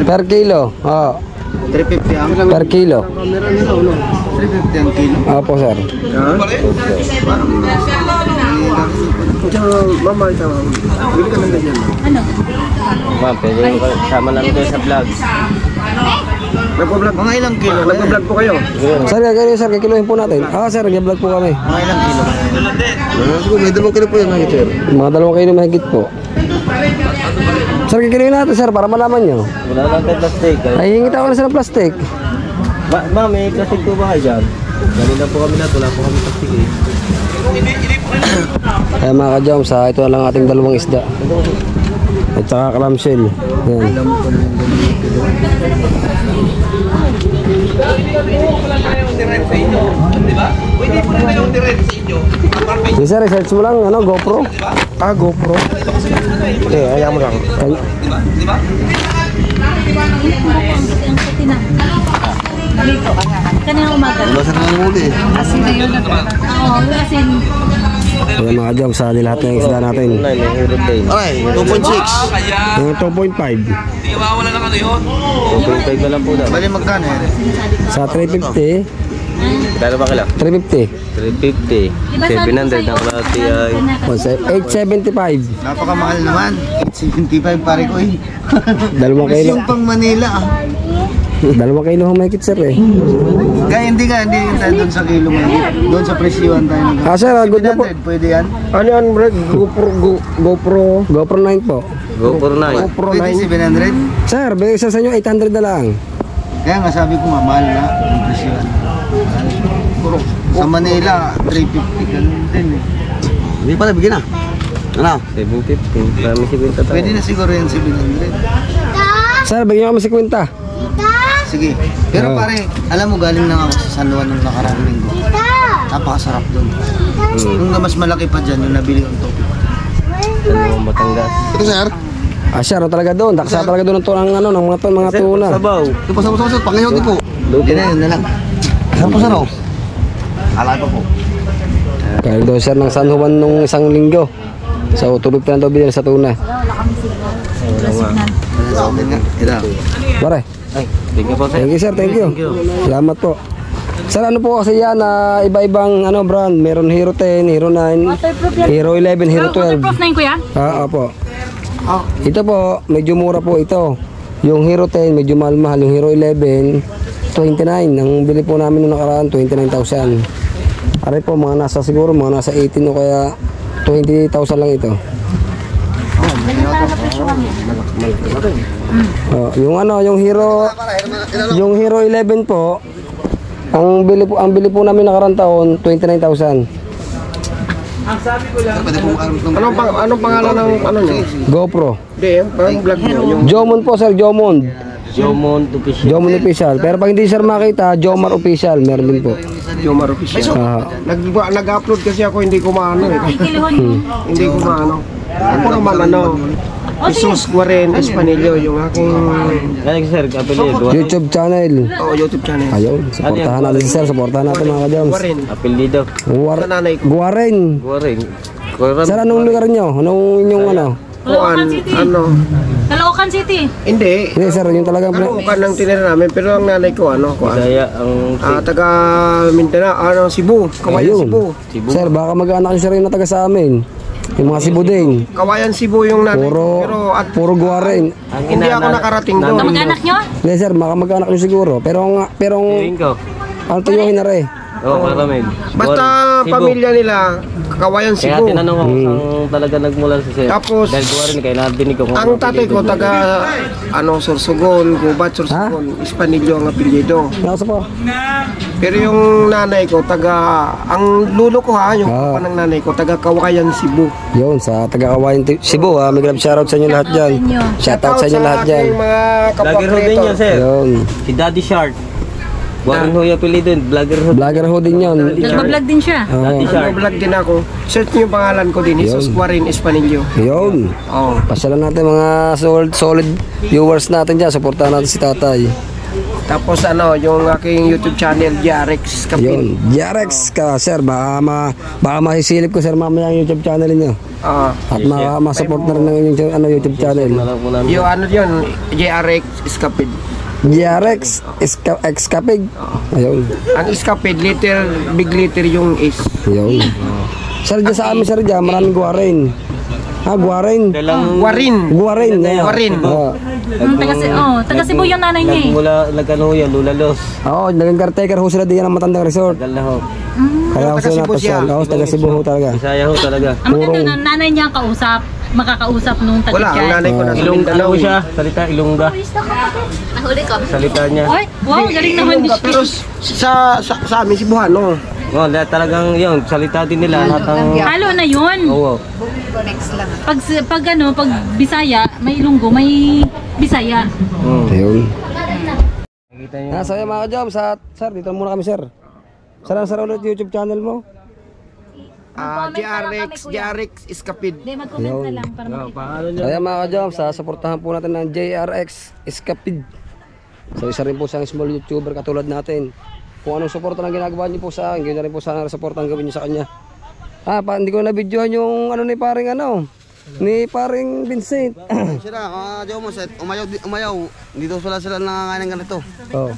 Per kilo. Oo. 350 ang Per kilo. meron nito, no? 350 ang kilo. Opo, sir. Mama, ito. Bili ka ng ganyan. Ma'am, pwede ko kasama namin doon sa vlog. Nagpa-vlog. Mga ilang kilo? Nagpa-vlog po kayo? Sir, ganyan sir, kikiluhin po natin. Sir, nag-vlog po kami. Mga ilang kilo? Siguro, may 2 kilo po yan, sir. Mga 2 kilo mahigit po. Sir, kikiluhin natin sir, para malaman nyo. Wala lang tayo plastic. Ay, hingit ako na sir ng plastic. Ma'am, may plastic po ba kayo dyan? Galing lang po kami na, wala po kami plastic eh. Kaya mga ka-jams, ito na lang ating 2 isda. At saka clamshell. Yan. Yes sir, research mo lang, ano, GoPro. GoPro. Ayaw mo lang. Kanina umaga. Wala sa nang muli. Asin na yun. Oo, asin. Kaya mga ka-jams, lahat ng isda natin. May hero day. Okay, 2.6. Yung 2.5. 2.5 na lang po na. Bali magkano eh? Sa 350. Kano ba kila? 350. 350. 700 ang klase ay. 875. Napakamahal naman. 875 pare ko eh. 2 kilo. Yung pang Manila ah. 2 kilo humekit sir eh. Kaya hindi tayo doon sa kilo mo. Doon sa presyuhan tayo. Sir, good na po. 700, pwede yan? Ano yan, bro? GoPro 9 po. Go for 9. GoPro Pwede 9. 700? Sir, bigay sa inyo 800 na lang. Kaya nga sabi ko mahal na yung presyuhan. Sa Manila, 350 ganun din eh. Hindi pala, bigyan na. Ano? 750. Marami si Binta tayo. Pwede na siguro yan 700. Sir, bigyan mo si Quinta. Sige. Pero pare, alam mo galing lang ako sa San Juan nung nakaraang linggo. Napakasarap doon. Yung mas malaki pa dyan, yung nabili kong topic. Ano, Batangas. Ito sir? Siya talaga doon. Daksa talaga doon ng tunang ano, ng mga tuna. Sabaw. Ito pa sa pangayon po. Yun na lang. Saan po sir o? Alaga po. Kaya doon sir ng San Juan nung isang linggo. So, tubig pa lang daw binili sa tuna. Sa amin nga. Ito. Pare. Ay, thank you po sir. Thank you sir, thank you. Salamat po. Sir, ano po kasi yan na iba-ibang ano brand. Meron Hero 10, Hero 9, Hero 11, Hero 12. Waterproof na yun kuya? Opo. Ito po, medyo mura po ito. Yung Hero 10, medyo mahal-mahal. Yung Hero 11, 29. Ang bili po namin nung nakaraan, 29,000. Aray po, mga nasa siguro, mga nasa 18 o kaya 20,000 lang ito. Yung ano, yung Hero 11 po, ang bili po namin nakaraan taon, 29,000. Ang sabi ko lang, Pwede po makaroon ng... Anong pangalan ng ano niya? GoPro. Hindi, parang vlog niyo. Yung Jomon po sir, Jomon. Jomon official. Jomon official. Pero pag hindi sir makita, Jomar official. Meron din po. Jomar Official. Nag-upload kasi ako, hindi ko maano eh. Kikiluhan mo. Hindi ko maano. Ako naman ano, Jesus Guaren Espanilio, yung aking Kaya sir, apelido. YouTube channel. YouTube channel. Ayun, supportahan natin si sir. Supportahan natin mga ka-Joms. Guaren. Apelido. Sa nanay ko. Guaren. Guwaring. Sir, anong lugar nyo? Anong inyong ano? Caloocan City. Ano? Caloocan City. Hindi. Hindi sir, yung talagang... Caloocan ang tinira namin, pero ang nanay ko ano, kuan. Bisaya ang Taga Mindanao, ano, Cebu. Kawayan Ayun. Cebu. Sir, baka mag-anak yung sir yung nataga sa amin. Yung mga Cebu din. Kawayan Cebu yung nanay ko. Pero at Puro Guaren. hindi ako nakarating doon. Kamag-anak nyo? Hindi sir, baka mag-anak yung siguro. Pero Tingin ko. ang tuyuhin na rin. Oo, Maramil. Basta pamilya nila, Kawayan Kaya Cebu. tinanong ako kung saan talaga nagmula si sir. Tapos, dahil Guwaring, kaya nadinig ko kung Ang tatay ko taga Sorsogon, Gubat, Sorsogon, Espanilio ang apelyido. Nasa po. Pero yung nanay ko ang lulo ko yung papa ng nanay ko taga Kawayan Cebu. Yun, sa taga-Kawayan Cebu ha. May grab shoutout sa inyo lahat dyan. Shoutout sa inyo lahat dyan. aking mga kapwa Vlogger ho din creator. yun, sir. Yun. Si Daddy Shark. Guwaring ho yung apelido. Vlogger ho. Vlogger ho din yun. Nagbablog din siya. Daddy Shark. Vlog din ako. Search niyo yung pangalan ko din, Jesus Guaren Espanilio. Yun. Oh. Pasyalan natin mga solid viewers natin dyan. Supportahan natin si tatay. Tapos yung aking YouTube channel, Jarex Kapil. Yun. Jarex ka, sir. Baka masisilip ko, sir, mamaya ang YouTube channel niyo. Ah. At ma-support na rin ng inyong YouTube channel. Alam ko namin. Yung yun, JRX Escapid. Jarex Excapig. Ayun. Ang Escapid, big letter yung is. Ayun. Sir, dyan sa amin, sir, dyan, maraming Guaren. Guaren. Guarin. Guaren. Guarin. Taga Cebu yung nanay niya eh. Nagmula, nagkano ho yan, Lulalos. Oo, naging caretaker ho sila diyan ng Matandang Resort. Tagal na ho. Kaya ho Taga sila Cebu siya. napasyal. Oo, taga Cebu ho talaga. Bisaya ho talaga. Ang maganda na nanay niya ang kausap. Makakausap nung taga Wala, ang dyan. nanay ko nasa Ilongga Mindanao. ho siya. Salita, Ilongga. Nahuli ko. Salita niya. Ay, wow, galing naman Ilongga, siya. pero sa amin, Cebuano. Oh, lahat talagang yun. Salita din nila. Lahat ng... Halo na yun. Oo. Pag Bisaya, may Ilonggo, may Bisaya. Ayun. Nakita niyo. So yun mga ka-Joms, sir, dito muna kami, sir. Sir ulit YouTube channel mo. JRX Escapid. Hindi, mag-comment na lang para Oh, makita. paano niyo? So yun mga ka-Joms, supportahan po natin ng JRX Escapid. So isa rin po siyang small YouTuber katulad natin. Kung anong suporta na ginagawa niyo po sa akin, ganoon rin po sana suporta ang gawin niyo sa kanya. Hindi ko na-videohan yung ni paring Vincent. Sila, Jomo set, umayaw. Dito sila nangangain ng ganito. Oh.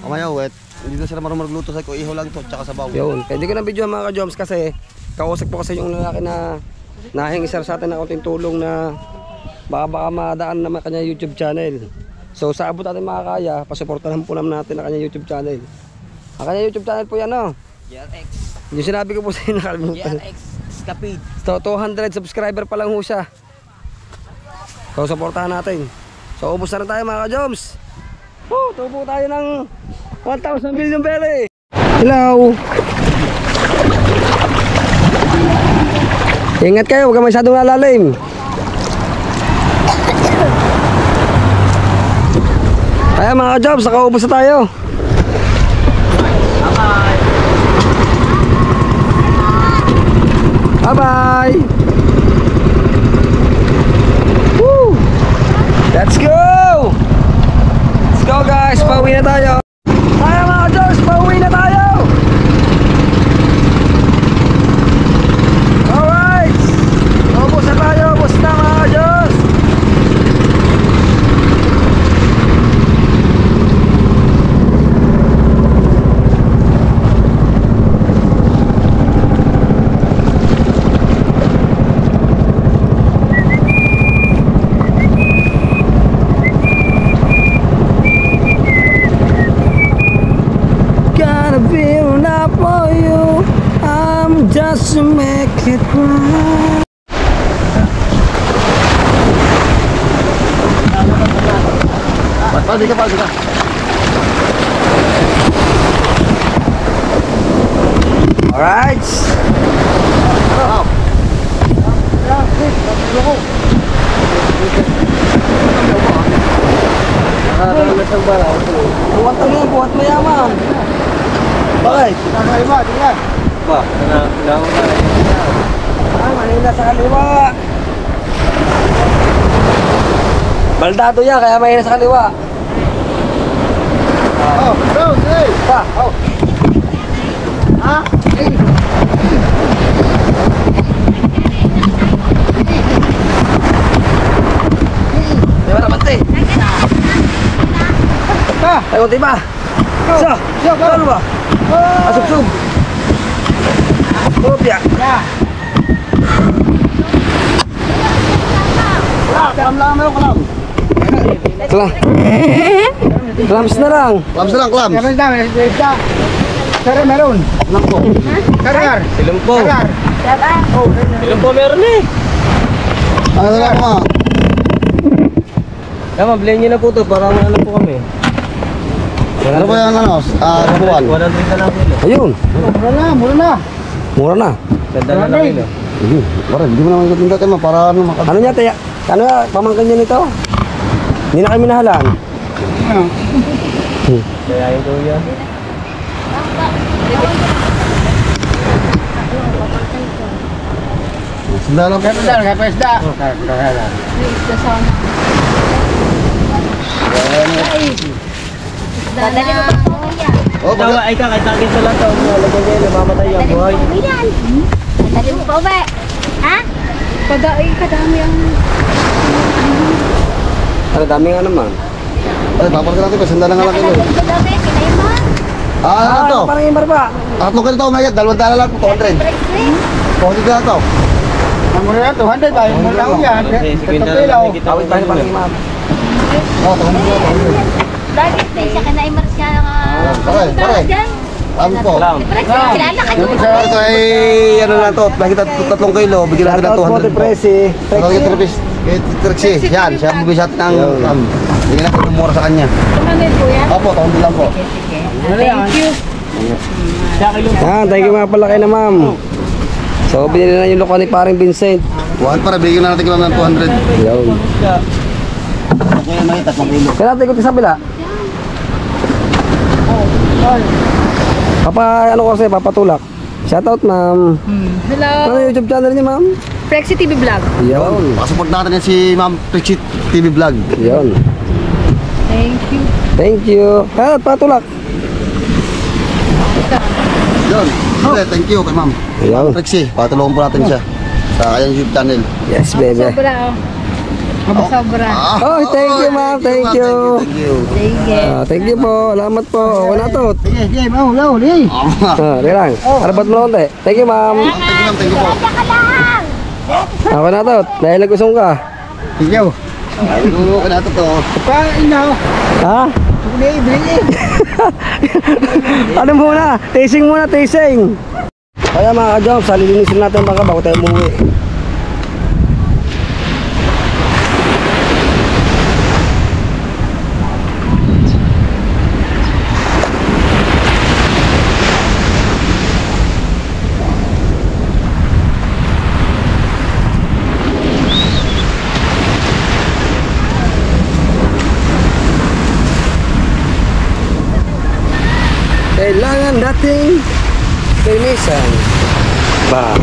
Umayaw, dito sila marunong magluto sa ko, iho lang to, tsaka sabaw. Yun. Kaya hindi ko na-videohan mga ka-Joms kasi kausap po kasi yung lalaki na nahingi sir sa atin ng konting tulong na baka madaan naman kanya YouTube channel. So sa abot natin makakaya, pasuportahan po naman natin ang kanya YouTube channel. Ang kanya YouTube channel po yan, JRX. Yung sinabi ko po sa inyo, nakalimutan. JRX. Escapid. So 200 subscriber pa lang ho siya. So supportahan natin. So ubos na rin tayo mga ka-Joms. Tubo tayo ng 1,000 million belly. Hello. Ingat kayo, huwag ka masyadong lalalim. Kaya mga ka-Joms, nakaubos na tayo. Bye-bye! Woo! Let's go! Let's go guys! Pauwi na tayo! Kaya mga Diyos! Pauwi na tayo! Alright! Ubus na tayo! Ubus na mga Diyos! Just to make it right. Pwede ka. Alright. Nakaranas ang bala. Buhat na yan, buhat mayaman. Bakit? Kakaiba, tingnan. Pa, nakakalaw ka eh. Manila sa kaliwa. Baldado yan, kaya mahina sa kaliwa. Oh, down, hey. Pa, oh. Ha? Di ba naman, te? Ay, kunti ba? Isa. Saan ba? Asub-sub. Kopya. Kalam lang, meron kalam. Clams na lang. Klams na lang, klams. Meron na, Sir, meron. Lang po. Karar. Silumpo. Karar. Silumpo meron eh. Ano na lang mga? Kaya mablihan nyo na po ito para ano po kami. Ano ba yan, ano? Kabuan. 100 na lang kilo. Ayun. Mura na, mura na. Mura na. Ganda na lang kilo. Pare, hindi mo naman ikatin dati mo para ano maka... Ano niya, te? Ano nga, pamangkin niya nito? Hindi na kami nahalaan. Kaya yung ko yan. Sanda lang. Kaya pesda, kaya pesda. Dadali mo ba ito kaya? Oh, Ikaw ay ka, kahit nakita sa lahat, nalagyan niya, namamatay ang buhay. Dadali mo pa ba? Ha? Kadami ang... Ano, dami nga naman. Ay, paparka natin pa, sanda lang nga lang kilo. Kadami, kinay mo. Ano to? Parang yung barba. 3 kilo to, mayat, 2 dala lang, 200. 200 na to. Ang muna na, 200 ba? Yung mula ko yan. Awit pa rin parang yung map. Oh, 200. Bakit ba siya kinay Marcia? Pare, pare. Ano po? Salam. Kilala ka doon. Ito ay, ano na to, nakita 3 kilo, bigyan natin ng 200 po. Presi. Ito yung trapis, Trixie, yan, siya ang bibisat ng, bigyan natin ng mura sa kanya. Tumanay po yan. Opo, 200 lang po. Thank you. Yan, thank you mga pala kayo na ma'am. So, binili na yung luka ni paring Vincent. 1 para bigyan na natin kilo ng 200. Yun. Okay, may 3 kilo. Kaya natin ikot sa bila. Ano ko sa'yo, papatulak. Shoutout ma'am. Hello. Ano yung YouTube channel niya ma'am? Prexy TV Vlog. Yun. Pakasupport natin yan si Ma'am Trixie TV Vlog. Yun. Thank you. Thank you. Kaya patulak. Yun. Okay, thank you kay Ma'am. Yun. Trixie, patulungan po natin siya sa kanyang YouTube channel. Yes, baby. Sobra oh. Sobra. Oh, thank you ma'am. Thank you. Thank you. Sige. Thank you po. Salamat po. Wala to. Sige, sige, mau, lau, di. Di lang. Arabat mo lang, te. Thank you ma'am. Thank you po. Ako na to. Dahil nag-usong ka. Thank you. Ano ka na to? Ha? Ano muna? Tasting muna, tasting. Kaya mga ka-jobs, salilinisin natin baka bago tayo umuwi. Kailangan nating linisan. Ba.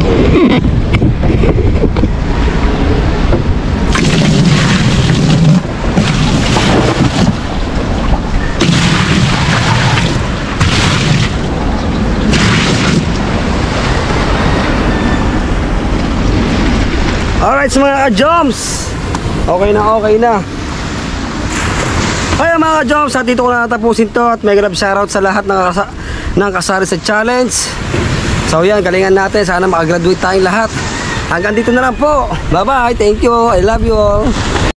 Alright, so mga ka-joms. Okay na, okay na. Kaya mga ka-joms, at dito ko na natapusin to. At may grab shoutout sa lahat ng kasali sa challenge. So yan, galingan natin. Sana makagraduate tayong lahat. Hanggang dito na lang po. Bye bye, thank you, I love you all.